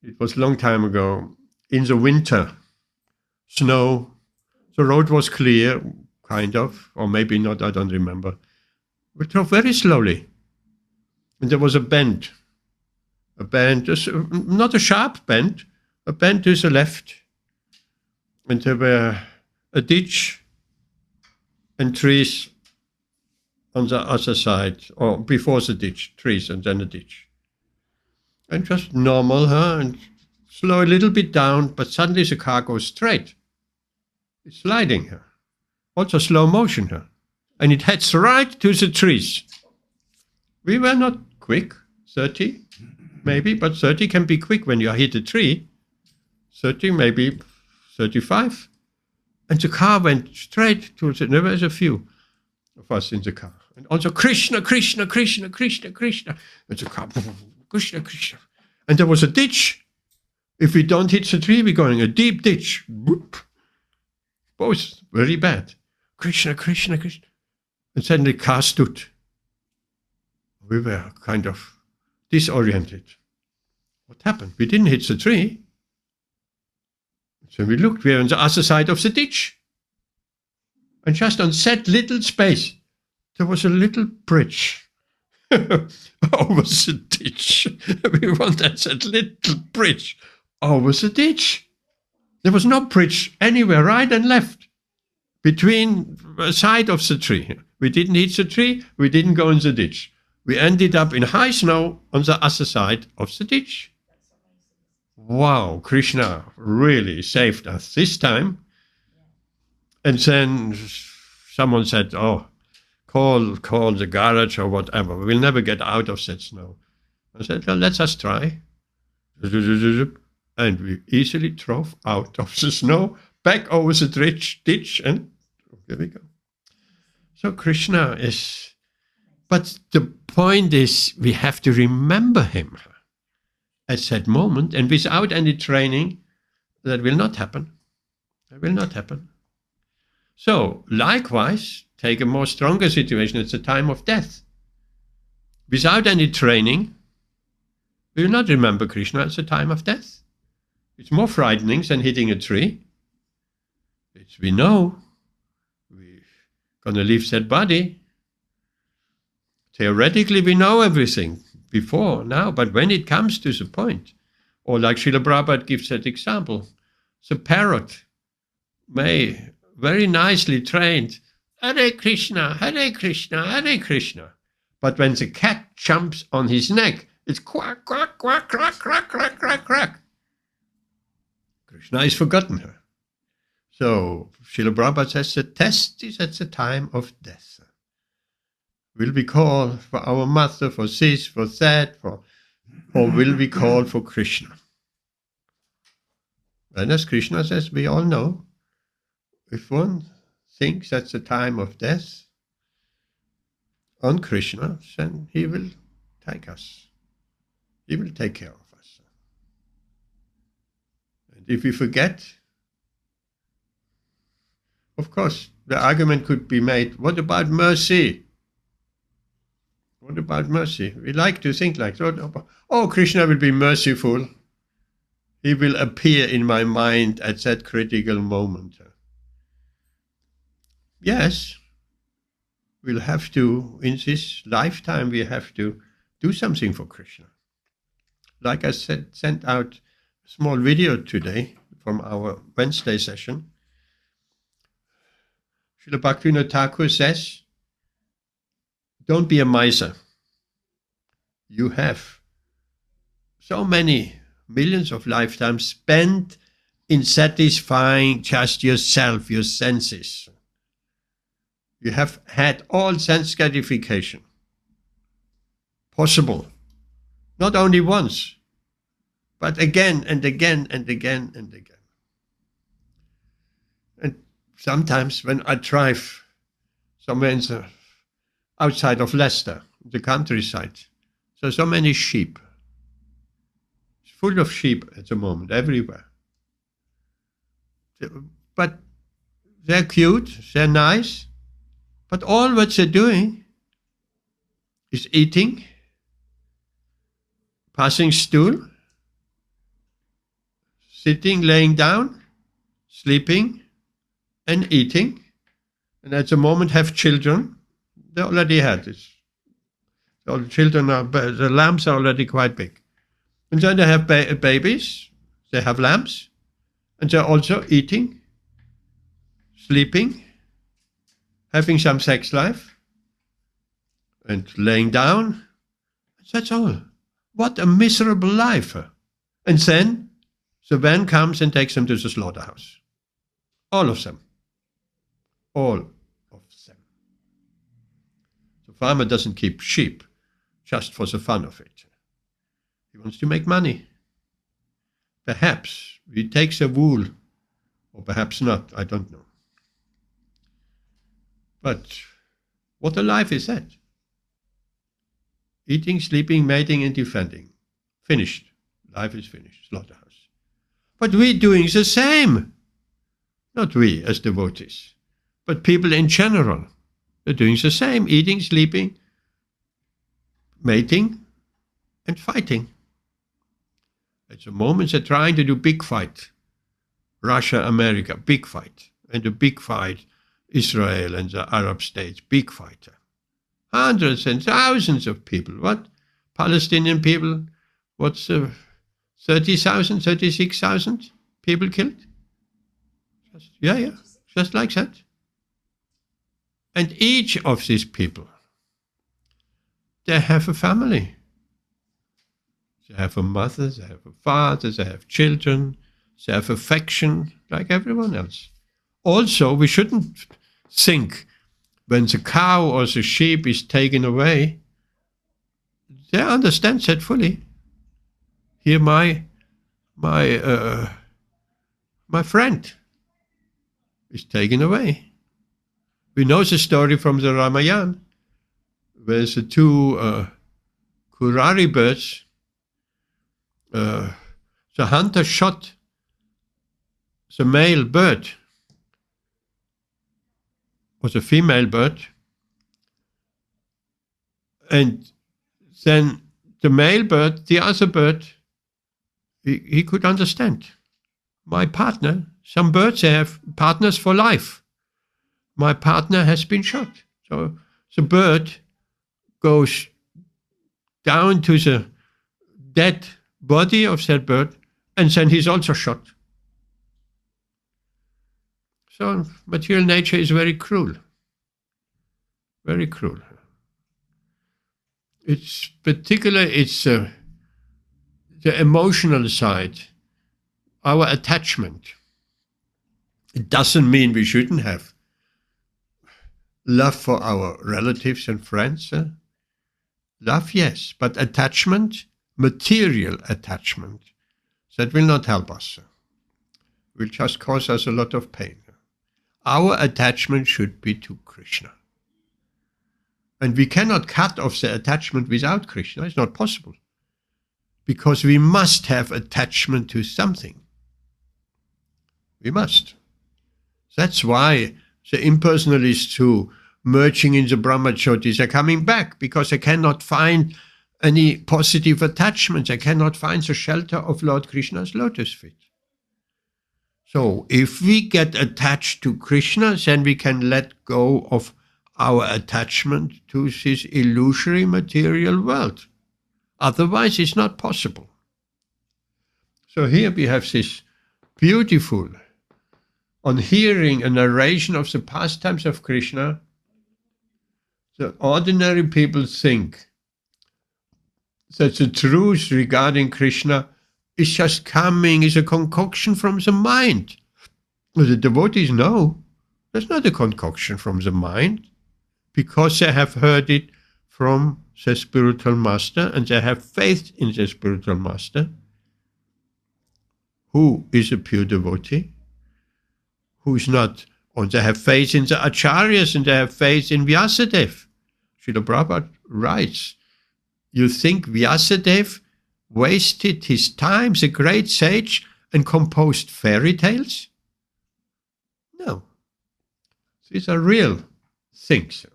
It was a long time ago. In the winter, snow, the road was clear, kind of, or maybe not, I don't remember. We drove very slowly. And there was a bend, not a sharp bend, a bend to the left. And there were a ditch and trees on the other side, or before the ditch, trees and then a ditch. And just normal, and slow a little bit down, but suddenly the car goes straight. It's sliding, also slow motion, and it heads right to the trees. We were not quick, 30 maybe, but 30 can be quick when you hit a tree. 30, maybe 35. And the car went straight to the, there was a few of us in the car. And also Krishna, Krishna, Krishna, Krishna, Krishna. And the car, Krishna, Krishna. And there was a ditch. If we don't hit the tree, we're going a deep ditch. Whoop. Both very bad. Krishna, Krishna, Krishna. And suddenly the car stood. We were kind of disoriented. What happened? We didn't hit the tree. So we looked, we were on the other side of the ditch. And just on that little space, there was a little bridge over the ditch. We wanted that little bridge over the ditch. There was no bridge anywhere, right and left, between the side of the tree. We didn't hit the tree, we didn't go in the ditch. We ended up in high snow on the other side of the ditch. Wow, Krishna really saved us this time. And then someone said, oh, call the garage or whatever. We'll never get out of that snow. I said, well, let's just try. And we easily drove out of the snow, back over the ditch, and here we go. So Krishna is, but the point is, we have to remember him at that moment, and without any training, that will not happen. That will not happen. So, likewise, take a more stronger situation, it's the time of death. Without any training, we will not remember Krishna at the time of death. It's more frightening than hitting a tree. We know we're going to leave that body. Theoretically, we know everything before, now, but when it comes to the point, or like Srila Prabhupada gives that example, the parrot may very nicely trained, Hare Krishna, Hare Krishna, Hare Krishna. But when the cat jumps on his neck, it's quack, quack, quack, quack, quack, quack, quack, quack. Krishna has forgotten her. So, Srila Prabhupada says the test is at the time of death. Will we call for our mother, for this, for that, or will we call for Krishna? And as Krishna says, we all know, if one thinks that's the time of death on Krishna, then he will take us. He will take care of us. And if we forget, of course, the argument could be made, what about mercy? What about mercy? We like to think like, oh, Krishna will be merciful. He will appear in my mind at that critical moment. Yes, we'll have to, in this lifetime, we have to do something for Krishna. Like I said, sent out a small video today from our Wednesday session. Srila Bhaktivinoda Thakur says, don't be a miser. You have so many millions of lifetimes spent in satisfying just yourself, your senses. You have had all sense gratification possible, not only once, but again and again and again and again. And sometimes when I drive somewhere in the outside of Leicester, the countryside, so many sheep. It's full of sheep at the moment, everywhere. But they're cute, they're nice, but all what they're doing is eating, passing stool, sitting, laying down, sleeping, and eating. And at the moment have children. They already had this. All the children are, the lambs are already quite big. And then they have babies, they have lambs, and they're also eating, sleeping, having some sex life, and laying down. That's all. What a miserable life. And then the van comes and takes them to the slaughterhouse. All of them. All of them. The farmer doesn't keep sheep just for the fun of it. He wants to make money. Perhaps he takes a wool, or perhaps not, I don't know. But what a life is that? Eating, sleeping, mating, and defending. Finished. Life is finished. Slaughterhouse. But we're doing the same. Not we as devotees, but people in general. They're doing the same. Eating, sleeping, mating, and fighting. At the moment they're trying to do big fight. Russia, America, big fight. And the big fight, Israel and the Arab states, big fight. Hundreds and thousands of people. What? Palestinian people, what's 30,000, 36,000 people killed? Just like that. And each of these people, they have a family. They have a mother, they have a father, they have children, they have affection like everyone else. Also, we shouldn't think when the cow or the sheep is taken away, they understand that fully. Here, my friend is taken away. We know the story from the Ramayana, where the two Kurari birds, the hunter shot the male bird, or the female bird, and then the male bird, the other bird, he could understand. My partner, some birds, they have partners for life. My partner has been shot. So the bird goes down to the dead body of that bird, and then he's also shot. So material nature is very cruel. Very cruel. It's particularly, the emotional side, our attachment. It doesn't mean we shouldn't have love for our relatives and friends. Love, yes, but attachment, material attachment, that will not help us. Will just cause us a lot of pain. Our attachment should be to Krishna. And we cannot cut off the attachment without Krishna. It's not possible. Because we must have attachment to something. We must. That's why the impersonalists who merging in the Brahmachotis are coming back, because they cannot find any positive attachment. They cannot find the shelter of Lord Krishna's lotus feet. So if we get attached to Krishna, then we can let go of our attachment to this illusory material world. Otherwise, it's not possible. So here we have this beautiful, on hearing a narration of the pastimes of Krishna, the ordinary people think that the truth regarding Krishna is just coming, is a concoction from the mind. The devotees know there's not a concoction from the mind, because they have heard it from their spiritual master, and they have faith in their spiritual master, who is a pure devotee, who is not, and they have faith in the acharyas, and they have faith in Vyasadeva. Srila Prabhupada writes, you think Vyasadeva wasted his time, the great sage, and composed fairy tales? No. These are real things.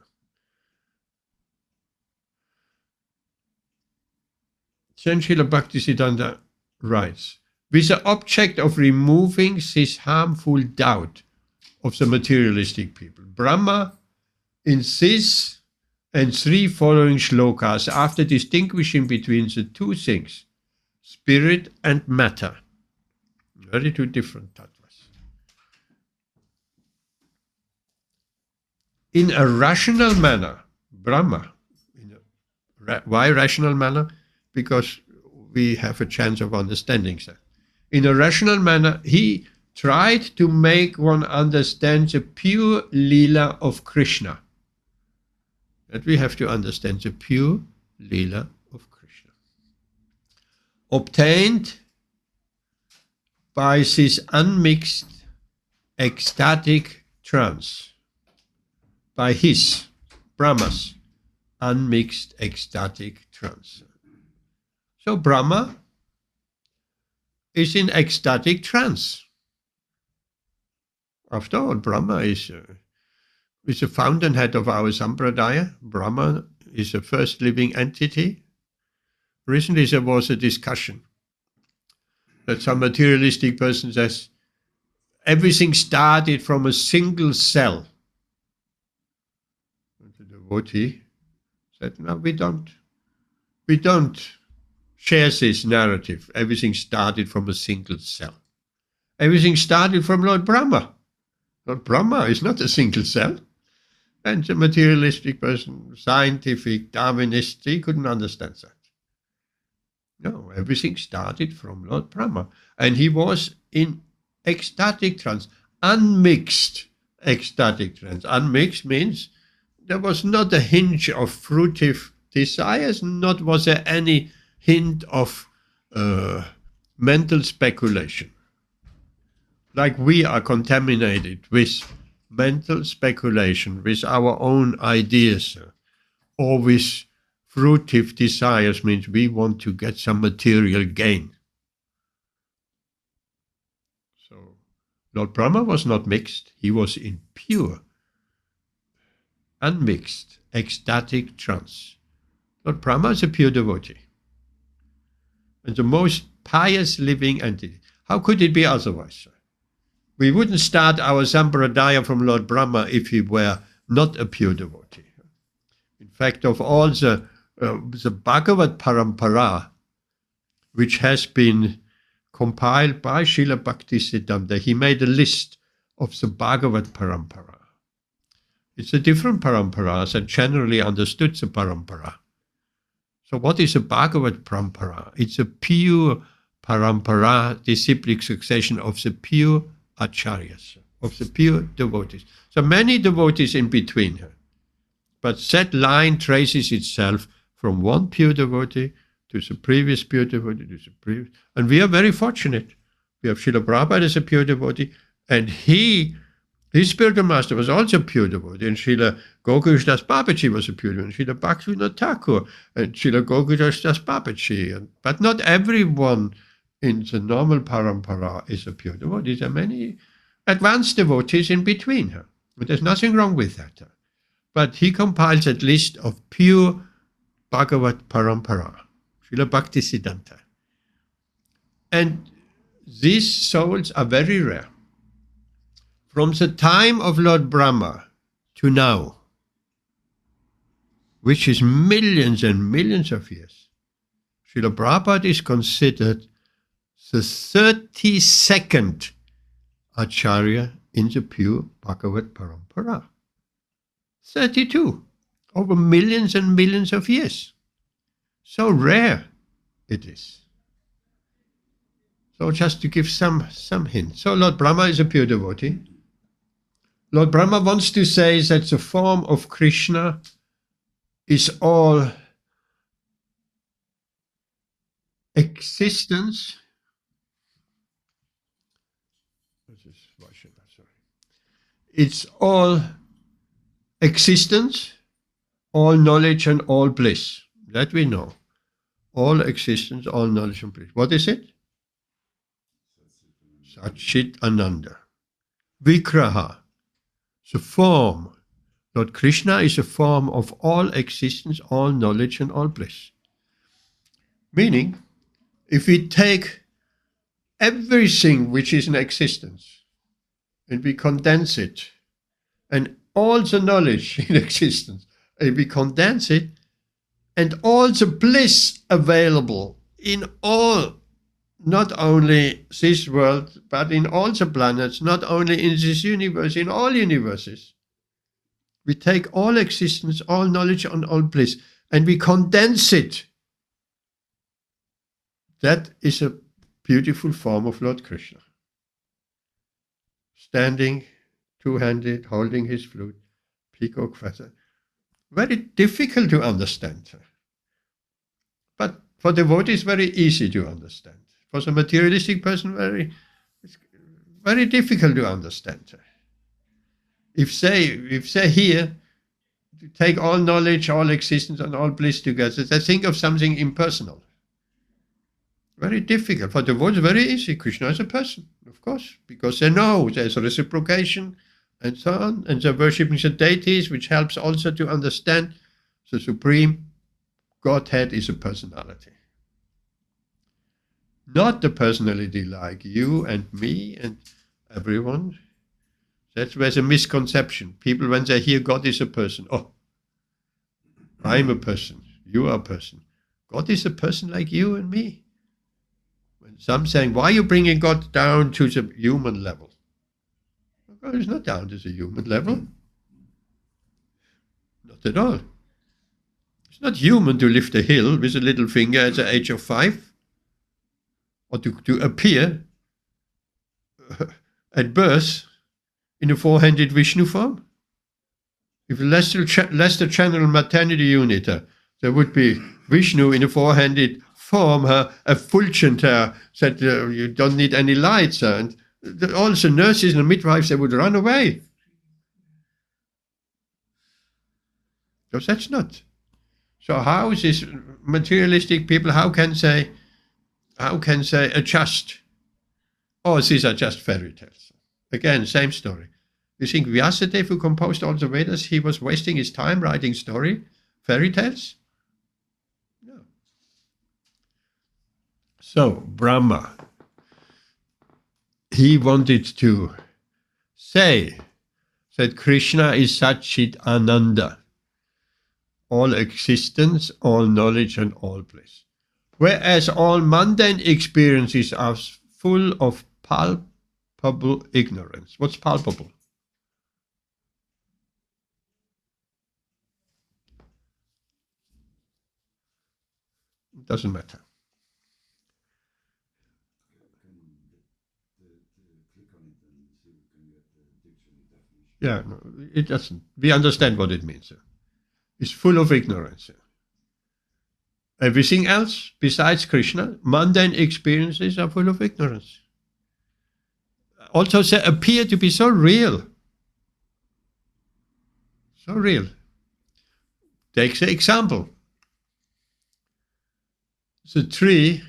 Then Srila Bhaktisiddhanta writes, with the object of removing this harmful doubt of the materialistic people, Brahma in this and three following shlokas, after distinguishing between the two things, spirit and matter, very two different tattvas, in a rational manner, Brahma, why rational manner? Because we have a chance of understanding that. In a rational manner, he tried to make one understand the pure Leela of Krishna. That we have to understand the pure Leela of Krishna. Obtained by this unmixed ecstatic trance, by his, Brahma's, unmixed ecstatic trance. So Brahma is in ecstatic trance. After all, Brahma is the fountainhead of our Sampradaya. Brahma is the first living entity. Recently there was a discussion that some materialistic person says everything started from a single cell. And the devotee said, no, we don't share this narrative. Everything started from a single cell. Everything started from Lord Brahma. Lord Brahma is not a single cell. And the materialistic person, scientific, Darwinist, he couldn't understand that. No, everything started from Lord Brahma. And he was in ecstatic trance, unmixed ecstatic trance. Unmixed means there was not a hint of fruitive desires, not was there any hint of mental speculation. Like we are contaminated with mental speculation, with our own ideas, or with fruitive desires, means we want to get some material gain. So Lord Brahma was not mixed, he was in pure, unmixed, ecstatic trance. Lord Brahma is a pure devotee and the most pious living entity. How could it be otherwise? We wouldn't start our Sampradaya from Lord Brahma if he were not a pure devotee. In fact, of all the Bhagavad Parampara, which has been compiled by Srila Bhaktisiddhanta, he made a list of the Bhagavad Parampara. It's a different parampara than generally understood the parampara. So what is a Bhagavad Parampara? It's a pure parampara, disciplic succession of the pure acharyas, of the pure devotees. So many devotees in between her. But that line traces itself from one pure devotee to the previous pure devotee to the previous. And we are very fortunate. We have Srila Prabhupada as a pure devotee, and his spiritual master was also a pure devotee, and Srila Gokush Das Babaji was a pure devotee, and Srila Bhaktivinoda Thakur, and Srila Gokush Das Babaji. But not everyone in the normal parampara is a pure devotee. There are many advanced devotees in between her. But there's nothing wrong with that. But he compiles a list of pure Bhagavad Parampara, Srila Bhaktisiddhanta. And these souls are very rare. From the time of Lord Brahma to now, which is millions and millions of years, Srila Prabhupada is considered the 32nd Acharya in the pure Bhagavad Parampara. 32, over millions and millions of years. So rare it is. So just to give some hint. So Lord Brahma is a pure devotee. Lord Brahma wants to say that the form of Krishna is all existence. It's all existence, all knowledge and all bliss. That we know. All existence, all knowledge and bliss. What is it? Satchit Ananda. Vigraha. The form. Lord Krishna is a form of all existence, all knowledge and all bliss. Meaning, if we take everything which is in existence and we condense it, and all the knowledge in existence, and we condense it, and all the bliss available in all, not only this world, but in all the planets, not only in this universe, in all universes. We take all existence, all knowledge, and all bliss, and we condense it. That is a beautiful form of Lord Krishna. Standing, two-handed, holding his flute, peacock feather. Very difficult to understand. But for devotees, very easy to understand. For the materialistic person, very difficult to understand. If they here take all knowledge, all existence, and all bliss together, they think of something impersonal. Very difficult. For devotees, very easy. Krishna is a person, of course, because they know there's a reciprocation and so on, and they're worshipping the deities, which helps also to understand the Supreme Godhead is a personality. Not a personality like you and me and everyone. That's where the misconception. People, when they hear God is a person, oh, I'm a person, you are a person. God is a person like you and me. When some saying, why are you bringing God down to the human level? God is not down to the human level. Not at all. It's not human to lift a hill with a little finger at the age of 5, or to appear at birth in a four-handed Vishnu form? If less the general maternity unit, there would be Vishnu in a four-handed form, effulgent, that you don't need any lights. And also nurses and midwives, they would run away. Because that's not. So how is this materialistic people, how can say adjust? Oh, these are just fairy tales. Again, same story. You think Vyasadeva, who composed all the Vedas, he was wasting his time writing fairy tales? No. So, Brahma, he wanted to say that Krishna is Satchit Ananda, all existence, all knowledge, and all bliss. Whereas all mundane experiences are full of palpable ignorance. What's palpable? It doesn't matter. Yeah, no, it doesn't. We understand what it means. It's full of ignorance. Everything else besides Krishna, mundane experiences are full of ignorance. Also, they appear to be so real. So real. Take the example. The tree,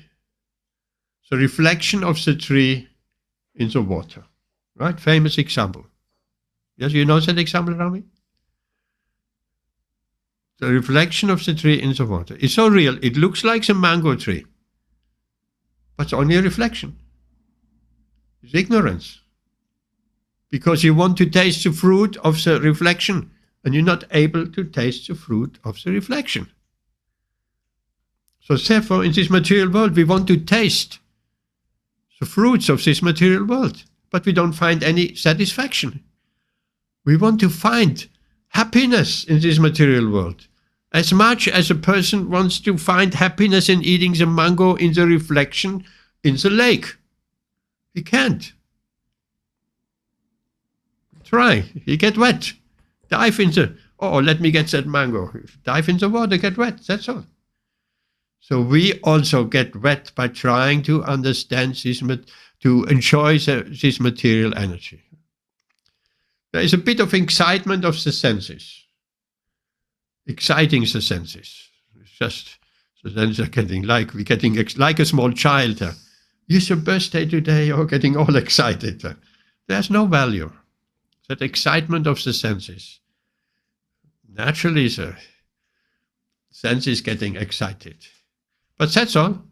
the reflection of the tree in the water. Right? Famous example. Yes, you know that example, Rami? The reflection of the tree in the water. It's so real. It looks like a mango tree. But it's only a reflection. It's ignorance. Because you want to taste the fruit of the reflection, and you're not able to taste the fruit of the reflection. So therefore, in this material world, we want to taste the fruits of this material world, but we don't find any satisfaction. We want to find happiness in this material world. As much as a person wants to find happiness in eating the mango in the reflection in the lake. He can't. Try. You get wet. Dive in the, let me get that mango. Dive in the water, get wet. That's all. So we also get wet by trying to understand this, to enjoy this material energy. There is a bit of excitement of the senses. Exciting the senses. It's just, so then they're getting like a small child. It's your birthday today, you're getting all excited. There's no value. That excitement of the senses. Naturally, the senses getting excited. But that's all.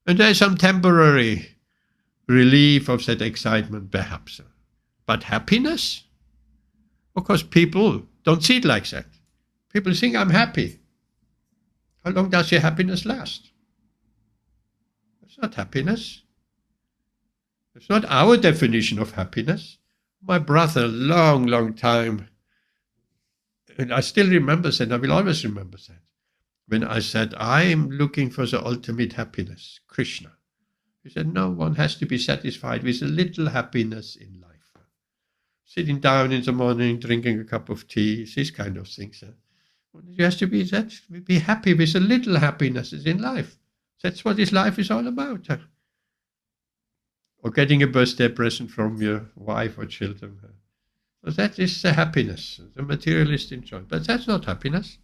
And there's some temporary relief of that excitement, perhaps. But happiness? Of course, people don't see it like that. People think, I'm happy. How long does your happiness last? It's not happiness. It's not our definition of happiness. My brother, long time, and I still remember that, I will always remember that, when I said, I'm looking for the ultimate happiness, Krishna. He said, no, one has to be satisfied with a little happiness in life. Sitting down in the morning, drinking a cup of tea, these kind of things. You have to be happy with a little happiness in life. That's what this life is all about. Or getting a birthday present from your wife or children. So that is the happiness, the materialist enjoyment. But that's not happiness,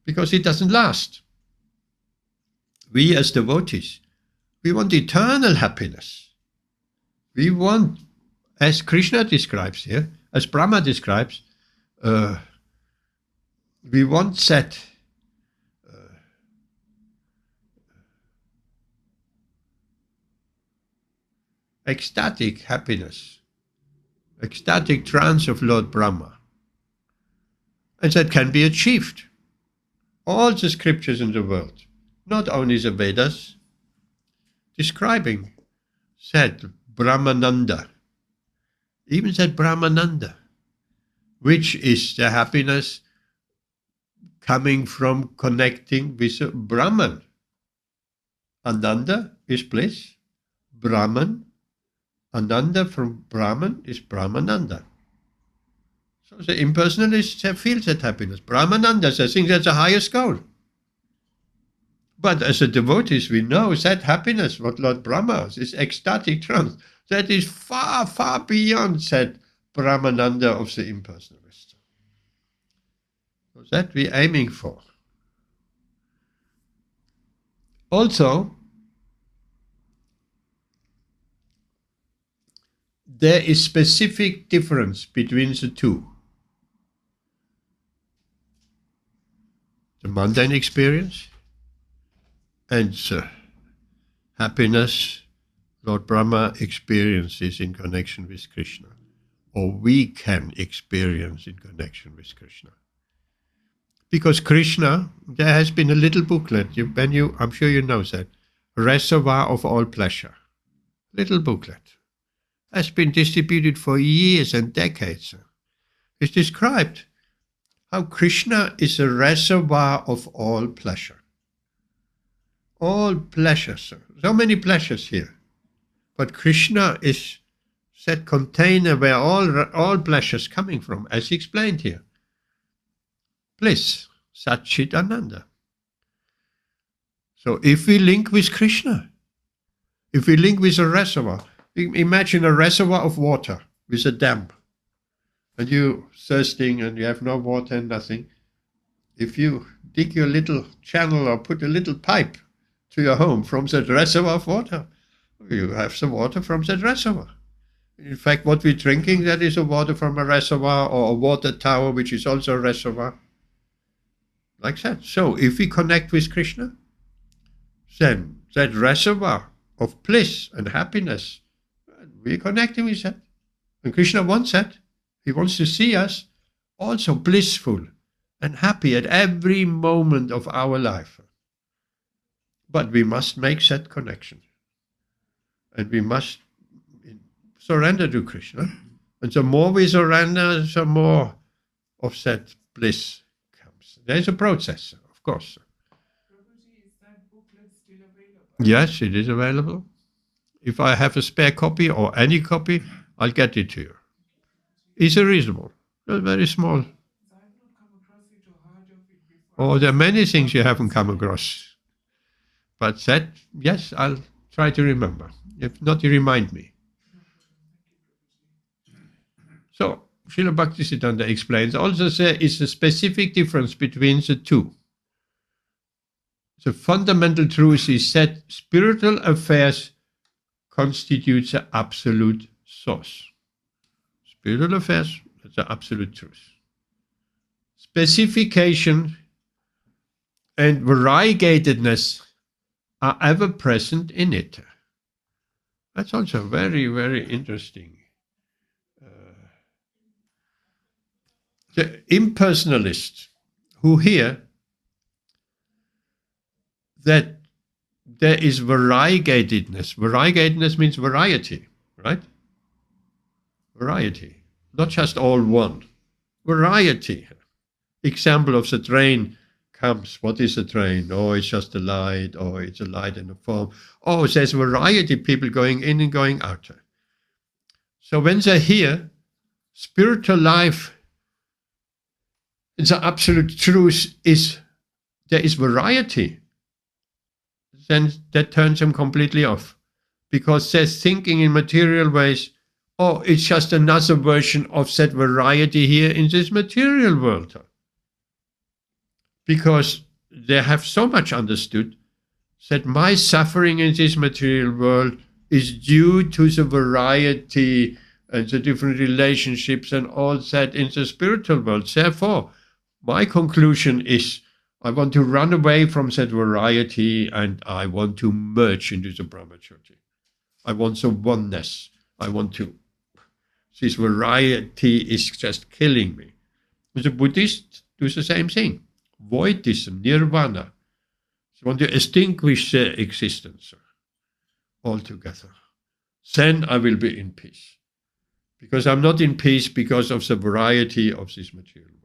because it doesn't last. We as devotees, we want eternal happiness. We want, as Krishna describes here, as Brahma describes, we want that ecstatic happiness, ecstatic trance of Lord Brahma. And that can be achieved. All the scriptures in the world, not only the Vedas, describing said Brahmananda, even said Brahmananda, which is the happiness coming from connecting with a Brahman. Ananda is bliss, Brahman, Ananda from Brahman is Brahmananda. So the impersonalists feel that happiness. Brahmananda, they think that's the highest goal. But as a devotees, we know that happiness, what Lord Brahma is ecstatic trance, that is far, far beyond that Brahmananda of the impersonalist. So that we're aiming for. Also, there is specific difference between the two. The mundane experience and the happiness Lord Brahma experiences in connection with Krishna, or we can experience in connection with Krishna. Because Krishna, there has been a little booklet, I'm sure you know that, Reservoir of All Pleasure. Little booklet. Has been distributed for years and decades. It's described how Krishna is a reservoir of all pleasure. All pleasures. So many pleasures here. But Krishna is that container where all pleasures coming from, as explained here. Bliss, Satchit Ananda. So if we link with Krishna, if we link with a reservoir, imagine a reservoir of water with a dam, and you're thirsting and you have no water and nothing. If you dig your little channel or put a little pipe to your home from that reservoir of water, you have some water from that reservoir. In fact, what we're drinking, that is a water from a reservoir, or a water tower, which is also a reservoir. Like that. So if we connect with Krishna, then that reservoir of bliss and happiness, we're connecting with that. And Krishna wants that. He wants to see us also blissful and happy at every moment of our life. But we must make that connection. And we must surrender to Krishna. And the more we surrender, the more of that bliss comes. There's a process, of course. Prabhuji, is that booklet still available? Yes, it is available. If I have a spare copy or any copy, I'll get it to you. It's reasonable. It's very small. I have not come across it or heard of it before. Oh, there are many things you haven't come across. But that, yes, I'll try to remember. If not, you remind me. So, Srila Bhaktisiddhanta explains, also there is a specific difference between the two. The fundamental truth is that spiritual affairs constitute the absolute source. Spiritual affairs, that's the absolute truth. Specification and variegatedness are ever present in it. That's also very, very interesting. The impersonalists who hear that there is variegatedness. Variegatedness means variety, right? Variety, not just all one. Variety. Example of the train comes. What is a train? Oh, it's just a light. Oh, it's a light in a form. Oh, there's variety, people going in and going out. So when they hear spiritual life, the absolute truth is there is variety, then that turns them completely off. Because they're thinking in material ways, oh, it's just another version of that variety here in this material world. Because they have so much understood that my suffering in this material world is due to the variety and the different relationships and all that in the spiritual world. Therefore, my conclusion is I want to run away from that variety and I want to merge into the Brahmacharya. I want the oneness. I want to. This variety is just killing me. The Buddhists do the same thing. Voidism, nirvana. They want to extinguish their existence altogether. Then I will be in peace. Because I'm not in peace because of the variety of this material world.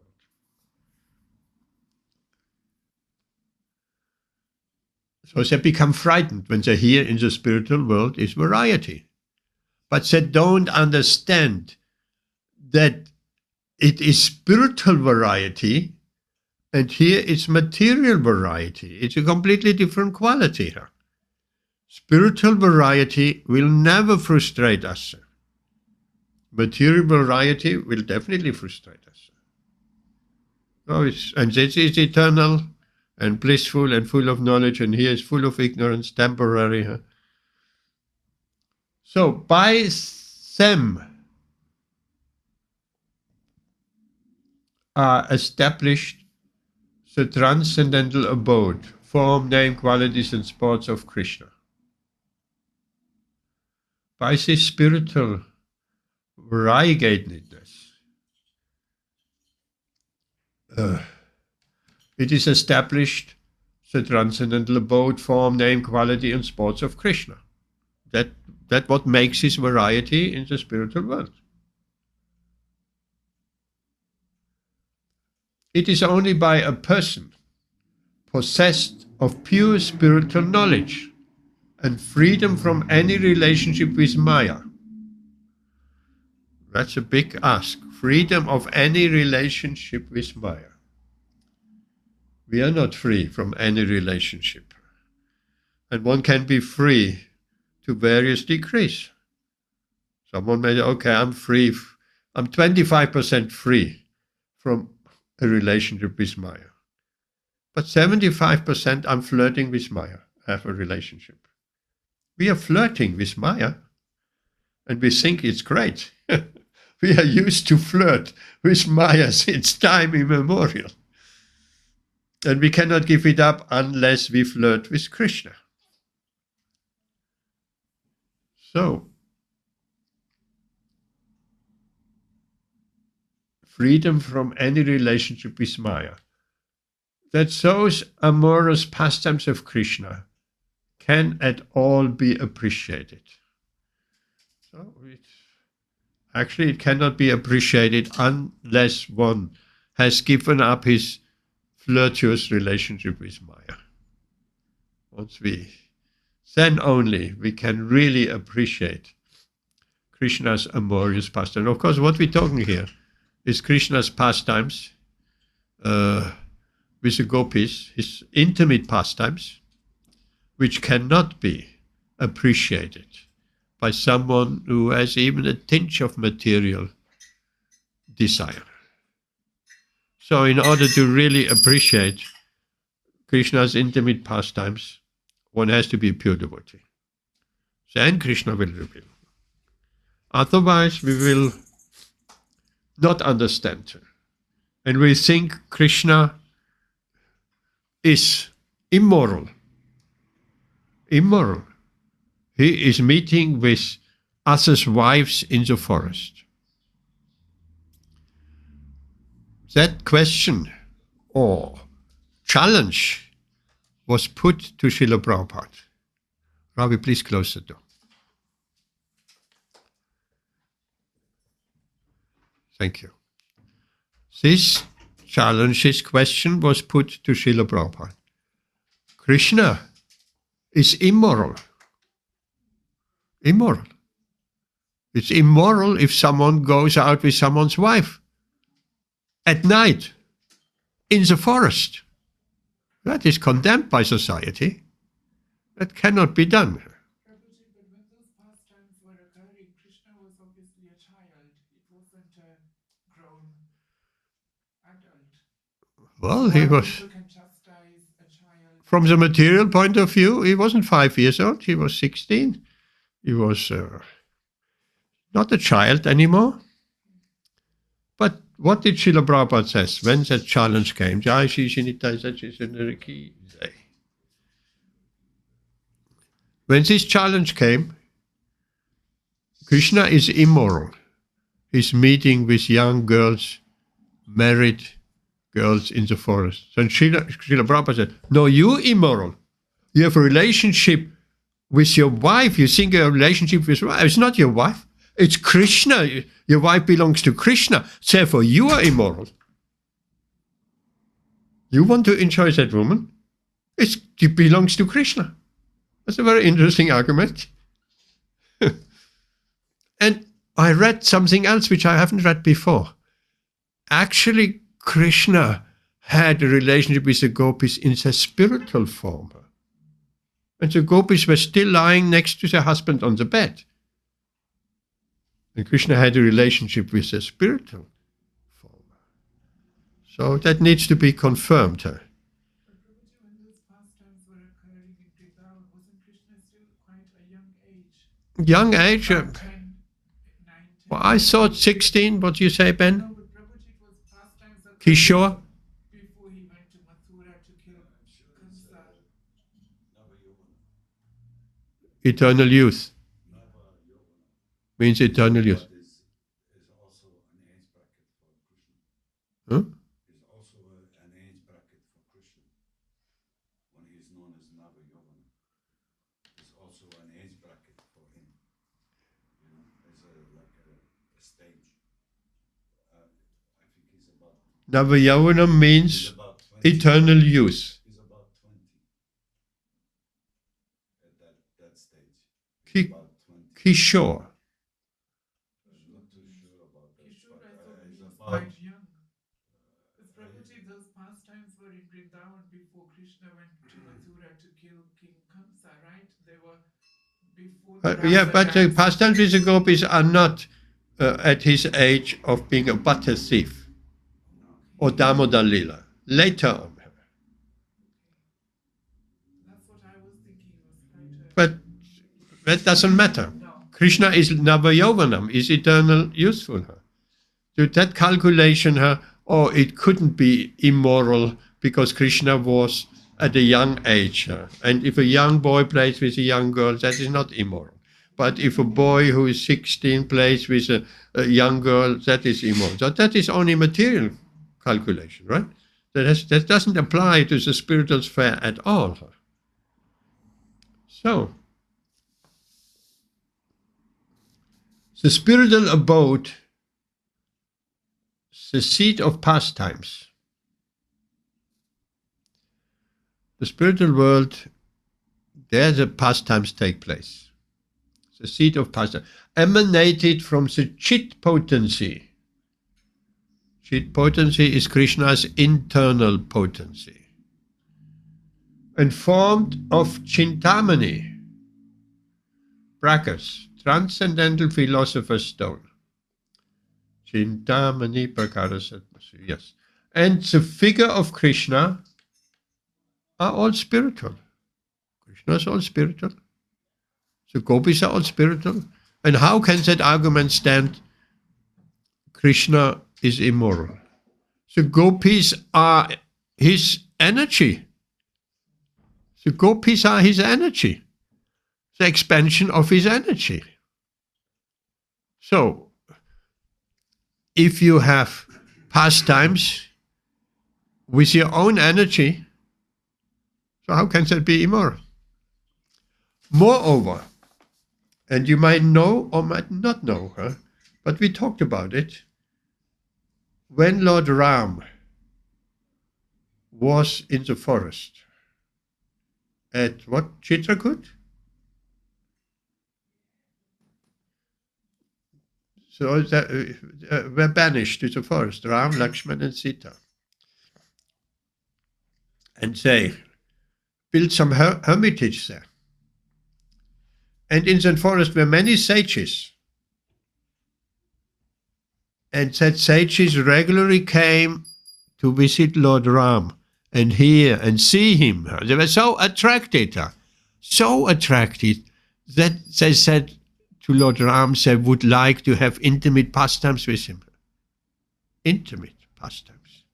So they become frightened when they hear in the spiritual world is variety. but they don't understand that it is spiritual variety, and here it's material variety. It's a completely different quality here. Spiritual variety will never frustrate us. Material variety will definitely frustrate us. And this is eternal and blissful and full of knowledge, and here is full of ignorance, temporary. Huh? So by them are established the transcendental abode, form, name, qualities, and sports of Krishna. By this spiritual variegatedness, it is established the transcendental abode, form, name, quality, and sports of Krishna. That what makes his variety in the spiritual world. It is only by a person possessed of pure spiritual knowledge and freedom from any relationship with Maya. That's a big ask. Freedom of any relationship with Maya. We are not free from any relationship. And one can be free to various degrees. Someone may say, okay, I'm free. I'm 25% free from a relationship with Maya. But 75% I'm flirting with Maya. I have a relationship. We are flirting with Maya. And we think it's great. We are used to flirt with Maya since time immemorial. And we cannot give it up unless we flirt with Krishna. So, freedom from any relationship with Maya. That those amorous pastimes of Krishna can at all be appreciated. So it cannot be appreciated unless one has given up his flirtuous relationship with Maya. Then only we can really appreciate Krishna's amorous pastimes. Of course, what we're talking here is Krishna's pastimes with the gopis, his intimate pastimes, which cannot be appreciated by someone who has even a tinge of material desire. So in order to really appreciate Krishna's intimate pastimes, one has to be a pure devotee. Then Krishna will reveal. Otherwise, we will not understand. And we think Krishna is immoral. Immoral. He is meeting with others' wives in the forest. That question or challenge was put to Srila Prabhupada. Ravi, please close the door. Thank you. This challenge, this question was put to Srila Prabhupada. Krishna is immoral. Immoral. It's immoral if someone goes out with someone's wife at night in the forest. That is condemned by society. That cannot be done. Prabhuji, but when those pastimes were occurring, Krishna was obviously a child. It wasn't a grown adult. Well, he was, People can chastise a child. from the material point of view, he wasn't 5 years old, he was 16. He was not a child anymore. But what did Srila Prabhupada say when that challenge came? Jai Shri Shinita Sachi Sundaraki Jai. When this challenge came, Krishna is immoral. He's meeting with young girls, married girls in the forest. So Srila Prabhupada said, no, you're immoral. You have a relationship with your wife. You think a relationship with your wife. It's not your wife. It's Krishna. Your wife belongs to Krishna. Therefore, you are immoral. You want to enjoy that woman? It belongs to Krishna. That's a very interesting argument. And I read something else which I haven't read before. Actually, Krishna had a relationship with the gopis in the spiritual form. And the gopis were still lying next to their husband on the bed. And Krishna had a relationship with the spiritual form. So that needs to be confirmed. But Prabhuji, when those pastimes were occurring in Vrindavan, wasn't Krishna still quite a young age? Young age? About 10, 9, 10. Well, I thought 16. What do you say, Ben? No, but Prabhuji, it was pastimes occurring Kishore? before he went to Mathura to kill Kamsa. Eternal youth. Means eternal youth. Is also an age bracket for Krishna. Huh? Is also an age bracket for Krishna. When he is known as Nava Yovana. Is also an age bracket for him. You know, as like a stage. I think he's about Navayavana means about 20. eternal youth. He's about 20 at that stage. Ki- About 20. Kishore. I'm not too sure about that. Kishore, but, I thought he he's was about quite young. Because Prabhuji, those pastimes were in Vrindavan before Krishna went to Mathura to kill King Kamsa, right? They were before the Yeah, Rasa but the dance. pastimes with the gopis are not at his age of being a butter thief or Damodar Lila. Later on. That's what I was thinking was quite a... But that doesn't matter. No. Krishna is Navayovanam, is eternal useful. So that calculation, it couldn't be immoral because Krishna was at a young age. And if a young boy plays with a young girl, that is not immoral. But if a boy who is 16 plays with a young girl, that is immoral. So that is only material calculation, right? That doesn't apply to the spiritual sphere at all. So, the spiritual abode, the seat of pastimes. The spiritual world, there the pastimes take place. The seat of pastime, emanated from the Chit potency. Chit potency is Krishna's internal potency. And formed of Chintamani, brackets, Transcendental Philosopher's Stone. Chintamani Prakara, yes. And the figure of Krishna are all spiritual. Krishna is all spiritual. The gopis are all spiritual. And how can that argument stand? Krishna is immoral. The gopis are his energy. The gopis are his energy. The expansion of his energy. So, if you have pastimes with your own energy, so how can that be immoral? Moreover, and you might know or might not know, but we talked about it, when Lord Ram was in the forest at what, Chitrakoot? So that, were banished to the forest, Ram, Lakshman and Sita. And they built some hermitage there. And in that forest were many sages. And that sages regularly came to visit Lord Ram and hear and see him. They were so attracted that they said to Lord Ram, they would like to have intimate pastimes with him. Intimate pastimes.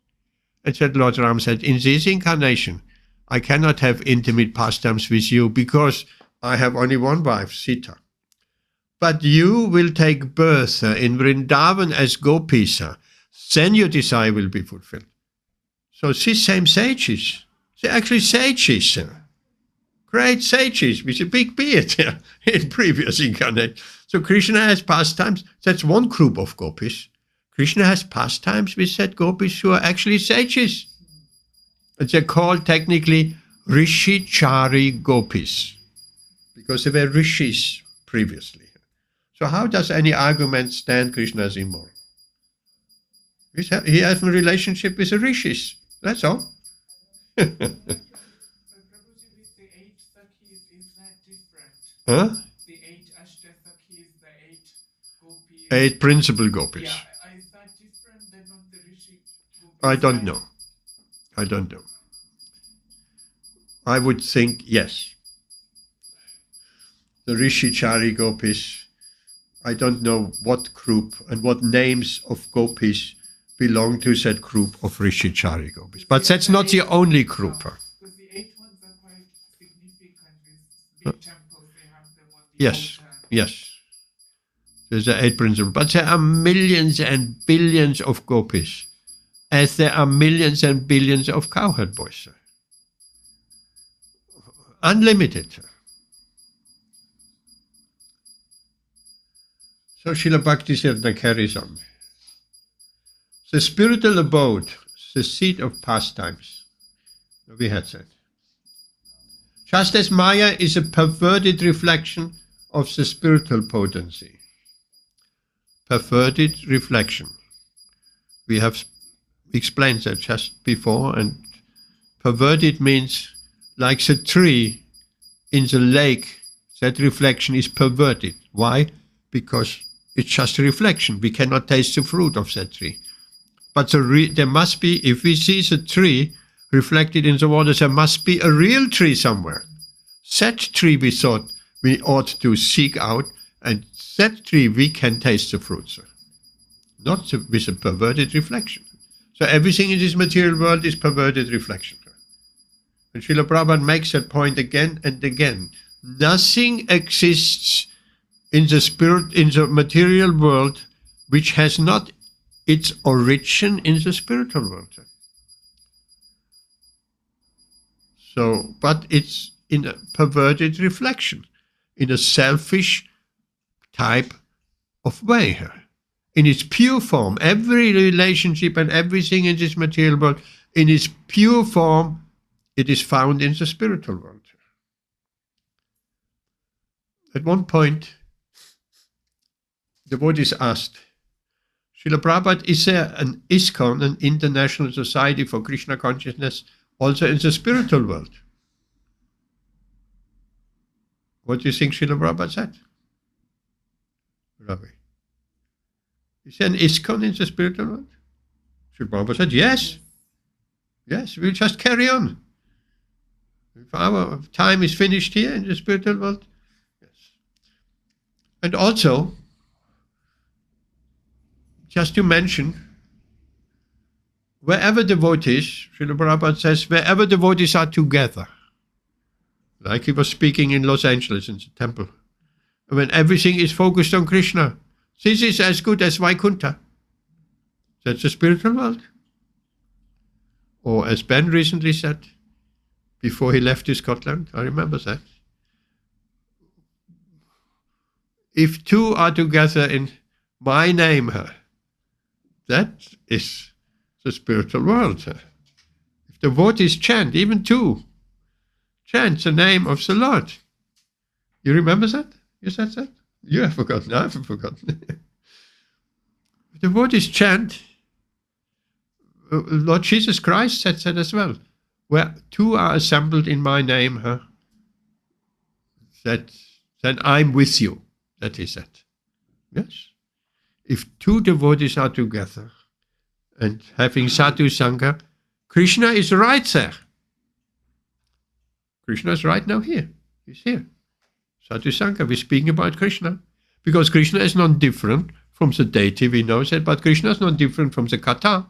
And that Lord Ram said, in this incarnation, I cannot have intimate pastimes with you because I have only one wife, Sita. But you will take birth in Vrindavan as gopis, then your desire will be fulfilled. So these same sages, they're actually sages, great sages with a big beard in previous incarnations. So Krishna has pastimes, that's one group of gopis. Krishna has pastimes with that gopis who are actually sages. And they're called technically Rishi Chari gopis, because they were rishis previously. So So how does any argument stand Krishna as immoral? He has a relationship with the rishis. That's all. Prabhuji, with the 8 Sakhis, is that different? Huh? The 8 Ashtasakhis, the 8 gopis. 8 principal gopis. Yeah, is that different than on the rishi gopis? I don't know. I don't know. I would think yes. The Rishi Chari gopis, I don't know what group and what names of gopis belong to that group of Rishi Chari gopis. But that's not the only group. Because the 8 ones are quite significant with big temples. They have them on the Yes, altar. yes. There's the 8 principles. But there are millions and billions of gopis, as there are millions and billions of cowherd boys. Unlimited. So Srila Bhaktisiddhanta carries on. The spiritual abode, the seat of pastimes. We had said. Just as Maya is a perverted reflection of the spiritual potency. Perverted reflection. We have explained that just before, and perverted means like the tree in the lake, that reflection is perverted. Why? Because it's just a reflection. We cannot taste the fruit of that tree. But there must be, if we see the tree reflected in the water, there must be a real tree somewhere. That tree we thought we ought to seek out, and that tree we can taste the fruits. Not with a perverted reflection. So everything in this material world is perverted reflection. And Srila Prabhupada makes that point again and again. Nothing exists in the material world which has not its origin in the spiritual world. So, but it's in a perverted reflection, in a selfish type of way. In its pure form, every relationship and everything in this material world, in its pure form, it is found in the spiritual world. At one point, the devotees asked, Srila Prabhupada, is there an ISKCON, an International Society for Krishna Consciousness, also in the spiritual world? What do you think Srila Prabhupada said? Ravi. Is there an ISKCON in the spiritual world? Srila Prabhupada said, yes. Yes, we'll just carry on. If our time is finished here in the spiritual world, yes. And also, just to mention, wherever devotees, Srila Prabhupada says, wherever devotees are together, like he was speaking in Los Angeles in the temple, when everything is focused on Krishna, this is as good as Vaikuntha. That's the spiritual world. Or as Ben recently said, before he left to Scotland, I remember that. If 2 are together in my name, that is the spiritual world. If devotees chant, even 2, chant the name of the Lord. You remember that? You said that? You have forgotten, I haven't forgotten. If devotees chant, Lord Jesus Christ said that as well. Where 2 are assembled in my name, then I'm with you. That is it. Yes. If 2 devotees are together and having sadhu sangha, Krishna is right there. Krishna is right now here. He's here. Sadhu sangha, we're speaking about Krishna. Because Krishna is not different from the deity, we know that, but Krishna is not different from the katha.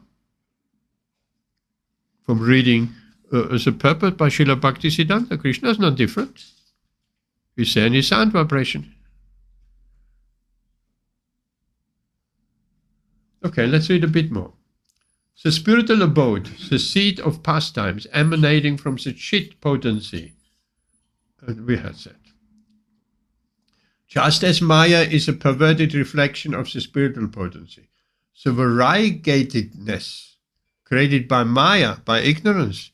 From reading the purport by Srila Bhaktisiddhanta, Krishna is not different. He's there in his sound vibration. Okay, let's read a bit more. The spiritual abode, the seat of pastimes emanating from the chit potency. And we had said. Just as Maya is a perverted reflection of the spiritual potency, the variegatedness created by Maya, by ignorance,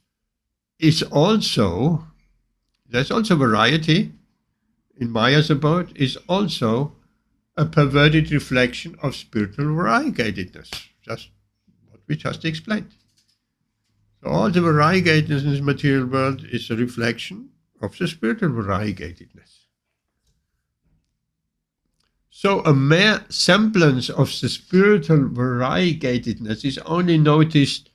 is also, there's also variety in Maya's abode, is also a perverted reflection of spiritual variegatedness. Just what we just explained. So all the variegatedness in this material world is a reflection of the spiritual variegatedness. So a mere semblance of the spiritual variegatedness is only noticed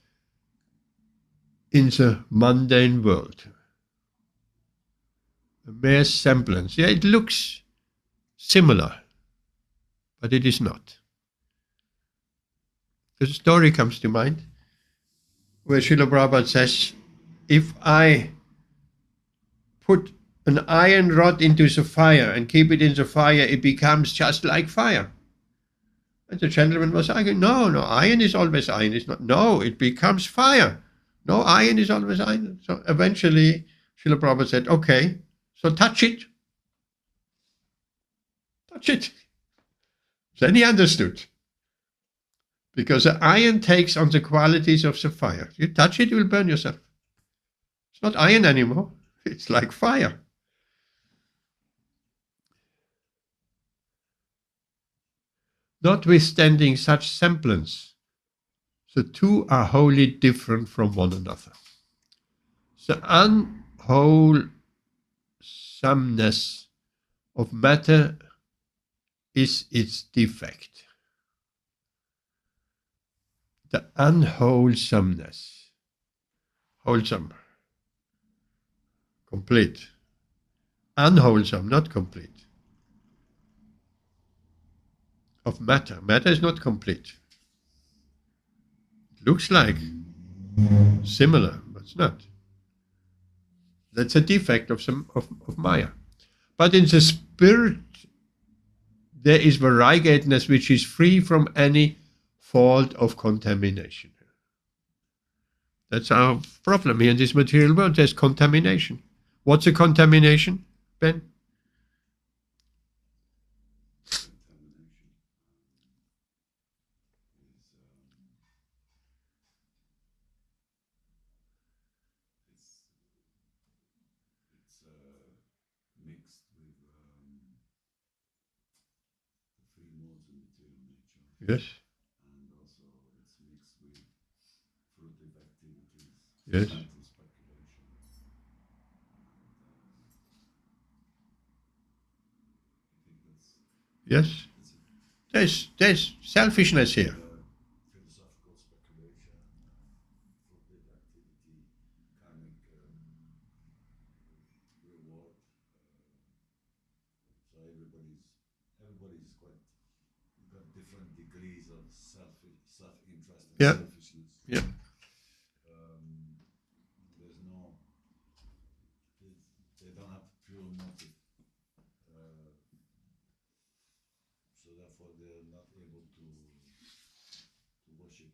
in the mundane world. A mere semblance. Yeah, it looks similar, but it is not. The story comes to mind where Srila Prabhupada says, if I put an iron rod into the fire and keep it in the fire, it becomes just like fire. And the gentleman was arguing, no, iron is always iron. It's not. No, it becomes fire. No, iron is always iron. So eventually, Srila Prabhupada said, okay, so touch it. Touch it. Then he understood. Because the iron takes on the qualities of the fire. You touch it, you will burn yourself. It's not iron anymore. It's like fire. Notwithstanding such semblance, the two are wholly different from one another. The unwholesomeness of matter is its defect. The unwholesomeness, wholesome, complete, unwholesome, not complete, of matter. Matter is not complete. It looks like similar, but it's not. That's a defect of Maya. But in the spirit, there is variegatedness which is free from any fault of contamination. That's our problem here in this material world. There's contamination. What's a contamination, Ben? Mixed with the three modes of material nature. Yes. And also it's mixed with fruitive activities, Yes. mental speculation. And I think Yes. There's selfishness here. philosophical speculation, fruitive activity, karmic reward. So everybody's quite got different degrees of self-interest and Yeah. selfishness. Yeah. There's no, they don't have pure motive. So therefore they're not able to worship.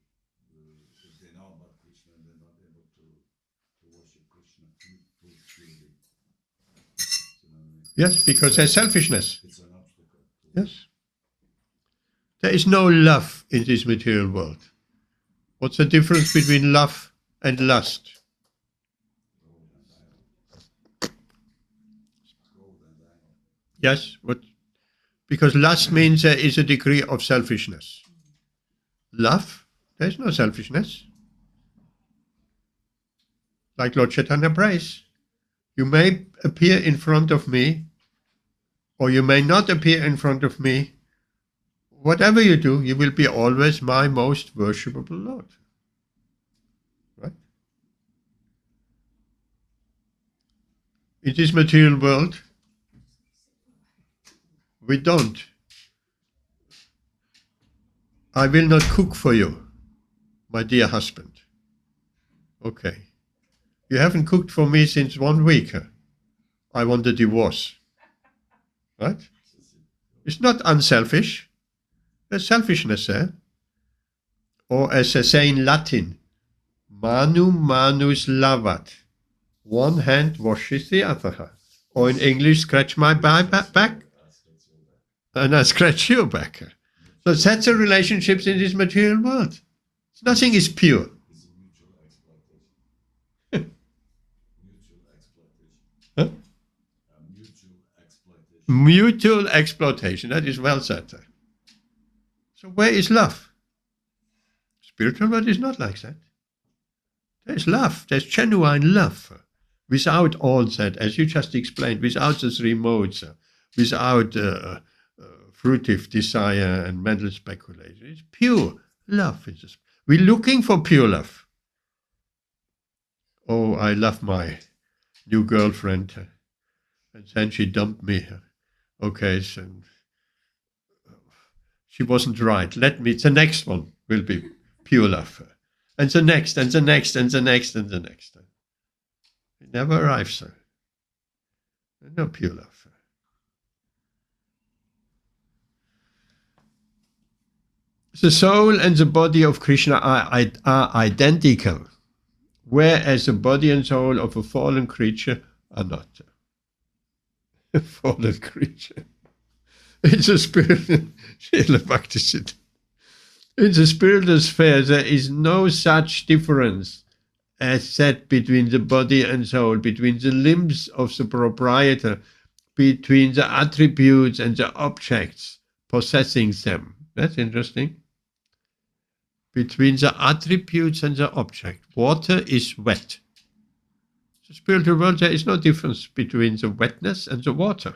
If they know about Krishna, they're not able to worship Krishna purely. You know what I mean? Yes, because there's selfishness. It's an obstacle. Yes. There is no love in this material world. What's the difference between love and lust? Yes, because lust means there is a degree of selfishness. Love, there is no selfishness. Like Lord Chaitanya prays, you may appear in front of me, or you may not appear in front of me. Whatever you do, you will be always my most worshipable Lord. Right? In this material world, we don't. I will not cook for you, my dear husband. Okay. You haven't cooked for me since 1 week. I want a divorce. Right? It's not unselfish. There's selfishness there. Or as they say in Latin, manu manus lavat. One hand washes the other. Or in English, scratch my back and I scratch your back. So that's the relationships in this material world. Nothing is pure. It's mutual exploitation. Mutual exploitation. Huh? Mutual exploitation. Mutual exploitation. That is well said. So where is love? Spiritual world is not like that. There's love. There's genuine love. Without all that, as you just explained, without the three modes, without fruitive desire and mental speculation. It's pure love. We're looking for pure love. Oh, I love my new girlfriend. And then she dumped me. Okay, so she wasn't right. The next one will be pure love. And the next, and the next, and the next, and the next. It never arrives, sir. No pure love. The soul and the body of Krishna are identical, whereas the body and soul of a fallen creature are not. A fallen creature. It's a spiritual. In the spiritual sphere, there is no such difference as said between the body and soul, between the limbs of the proprietor, between the attributes and the objects possessing them. That's interesting. Between the attributes and the object. Water is wet. The spiritual world, there is no difference between the wetness and the water.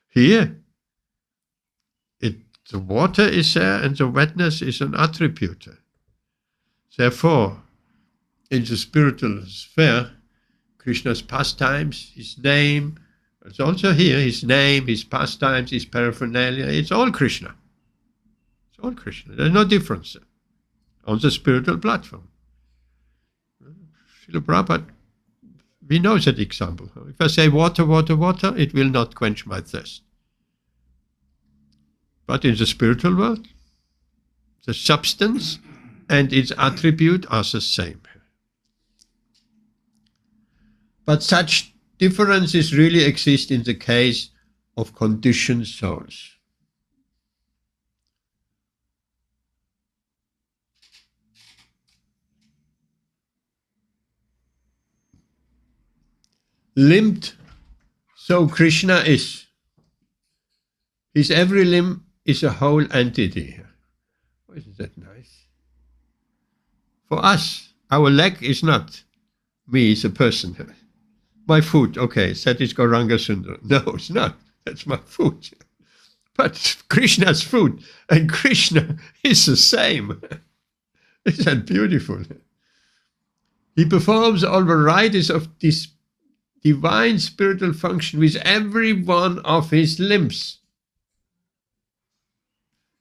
Here, the water is there and the wetness is an attribute. Therefore, in the spiritual sphere, Krishna's pastimes, his name, it's also here, his name, his pastimes, his paraphernalia, it's all Krishna. It's all Krishna. There's no difference on the spiritual platform. Srila Prabhupada, we know that example. If I say water, water, water, it will not quench my thirst. But in the spiritual world, the substance and its attribute are the same. But such differences really exist in the case of conditioned souls. Limbed, so Krishna is. His every limb is a whole entity. Oh, isn't that nice? For us, our leg is not me as a person. My foot, okay, that is Gauranga Sundara. No, it's not. That's my foot. But Krishna's foot and Krishna is the same. Isn't that beautiful? He performs all varieties of this divine spiritual function with every one of his limbs.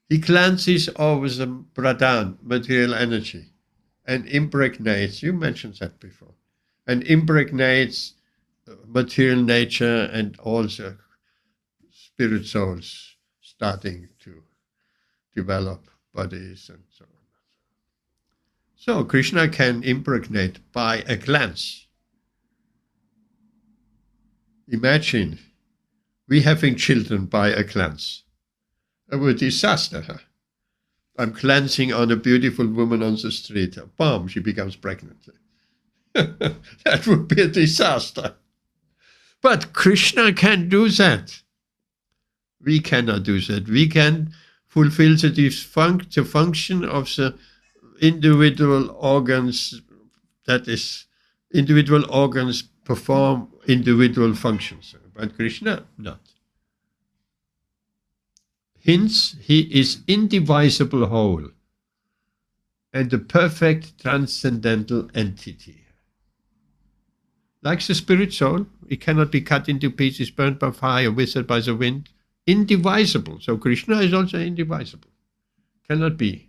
He cleanses over the pradhan, material energy, and impregnates, you mentioned that before, and impregnates material nature and all the spirit souls starting to develop bodies and so on. So Krishna can impregnate by a glance. Imagine we having children by a glance. A disaster. Huh? I'm glancing on a beautiful woman on the street. Boom, she becomes pregnant. That would be a disaster. But Krishna can do that. We cannot do that. We can fulfill the function of the individual organs, that is, individual organs perform individual functions. But Krishna, not. Hence, he is indivisible whole and the perfect transcendental entity. Like the spirit soul, it cannot be cut into pieces, burnt by fire, whistled by the wind. Indivisible. So Krishna is also indivisible. Cannot be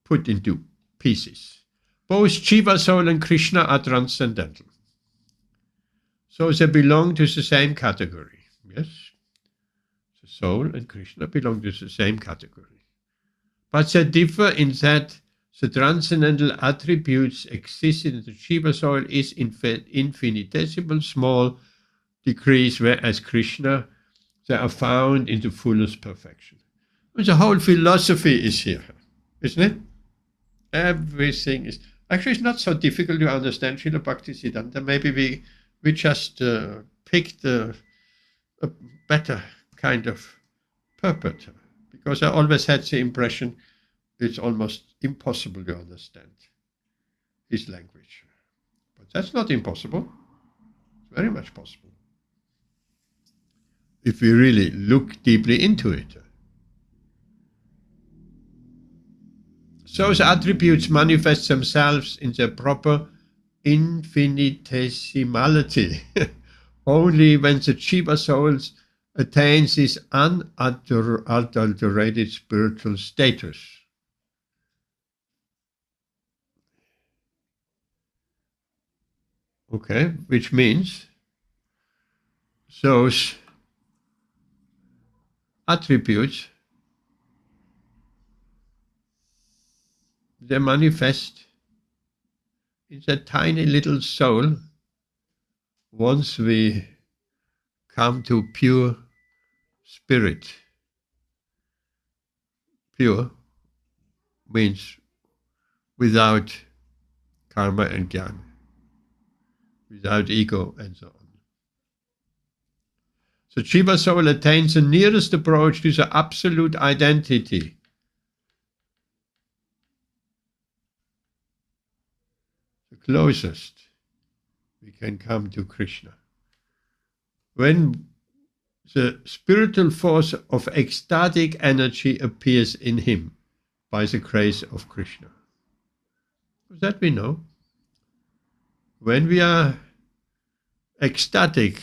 put into pieces. Both Jiva soul and Krishna are transcendental. So they belong to the same category. Yes? The soul and Krishna belong to the same category. But they differ in that the transcendental attributes exist in the Jiva soul is infinitesimal small degrees, whereas Krishna, they are found in the fullest perfection. And the whole philosophy is here, isn't it? Everything is... Actually, it's not so difficult to understand Srila Bhaktisiddhanta. Maybe we We just picked a better kind of purport, because I always had the impression it's almost impossible to understand his language. But that's not impossible. It's very much possible, if we really look deeply into it. Those attributes manifest themselves in their proper infinitesimality only when the Jiva soul attains this unadulterated spiritual status. Okay, which means those attributes, they manifest in that tiny little soul once we come to pure spirit. Pure means without karma and jnana, without ego and so on. So Jiva soul attains the nearest approach to the absolute identity. The closest we can come to Krishna. When the spiritual force of ecstatic energy appears in him by the grace of Krishna. That we know. When we are ecstatic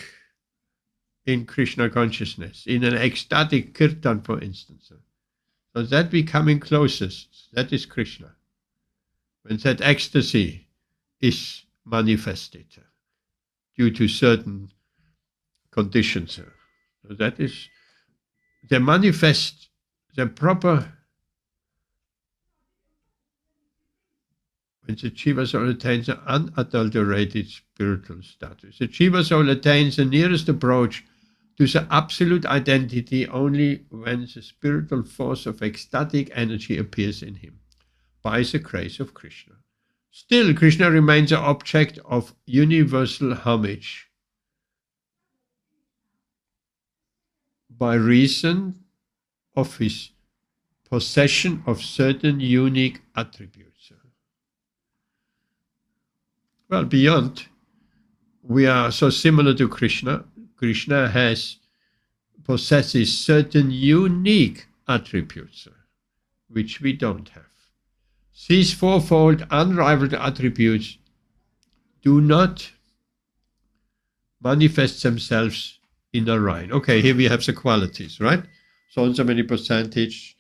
in Krishna consciousness, in an ecstatic kirtan, for instance, so that we coming closest, that is Krishna. When that ecstasy is manifested due to certain conditions. So that is, they manifest the proper, when the Jiva soul attains an unadulterated spiritual status. The Jiva soul attains the nearest approach to the absolute identity only when the spiritual force of ecstatic energy appears in him by the grace of Krishna. Still, Krishna remains an object of universal homage by reason of his possession of certain unique attributes. Well, beyond, we are so similar to Krishna. Krishna possesses certain unique attributes which we don't have. These fourfold unrivaled attributes do not manifest themselves in Narayan. Okay, here we have the qualities, right? So and so many percentage,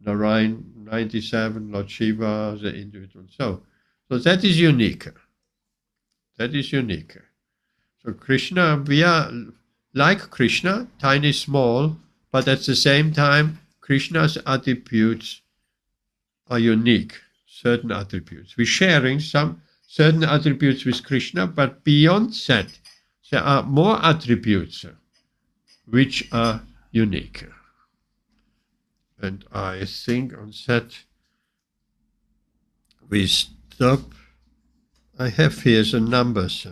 Narayan 97, Lord Shiva, the individual. So that is unique. That is unique. So Krishna, we are like Krishna, tiny, small, but at the same time, Krishna's attributes are unique, certain attributes. We're sharing some certain attributes with Krishna, but beyond that, there are more attributes which are unique. And I think on that we stop. I have here the numbers.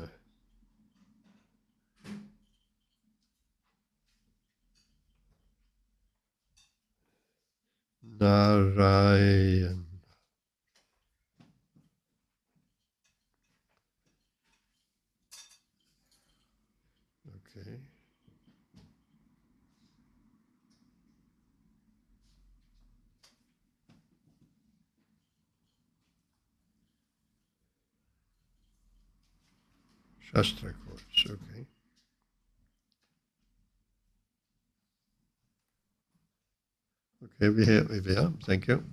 Narayan. Okay. Shastra quotes, okay. Okay, we are. Thank you.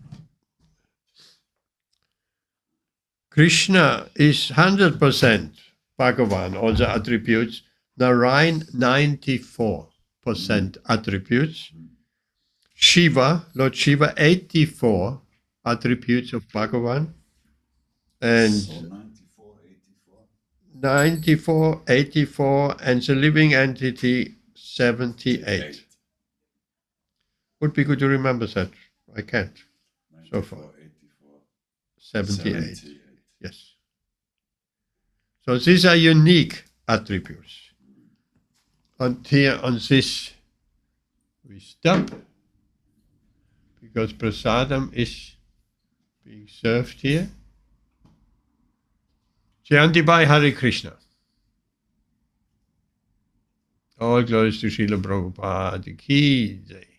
Krishna is 100% Bhagavan, all the attributes. Narayan, 94% attributes. Shiva, Lord Shiva, 84 attributes of Bhagavan. And So 94, 84. 94, 84, and the living entity, 78. Would be good to remember that. I can't. 94, So far. 84. 78. 78. Yes. So these are unique attributes. And here on this we stop, because prasadam is being served here. Chanti by Hare Krishna. All glories to Srila Prabhupada ki jai.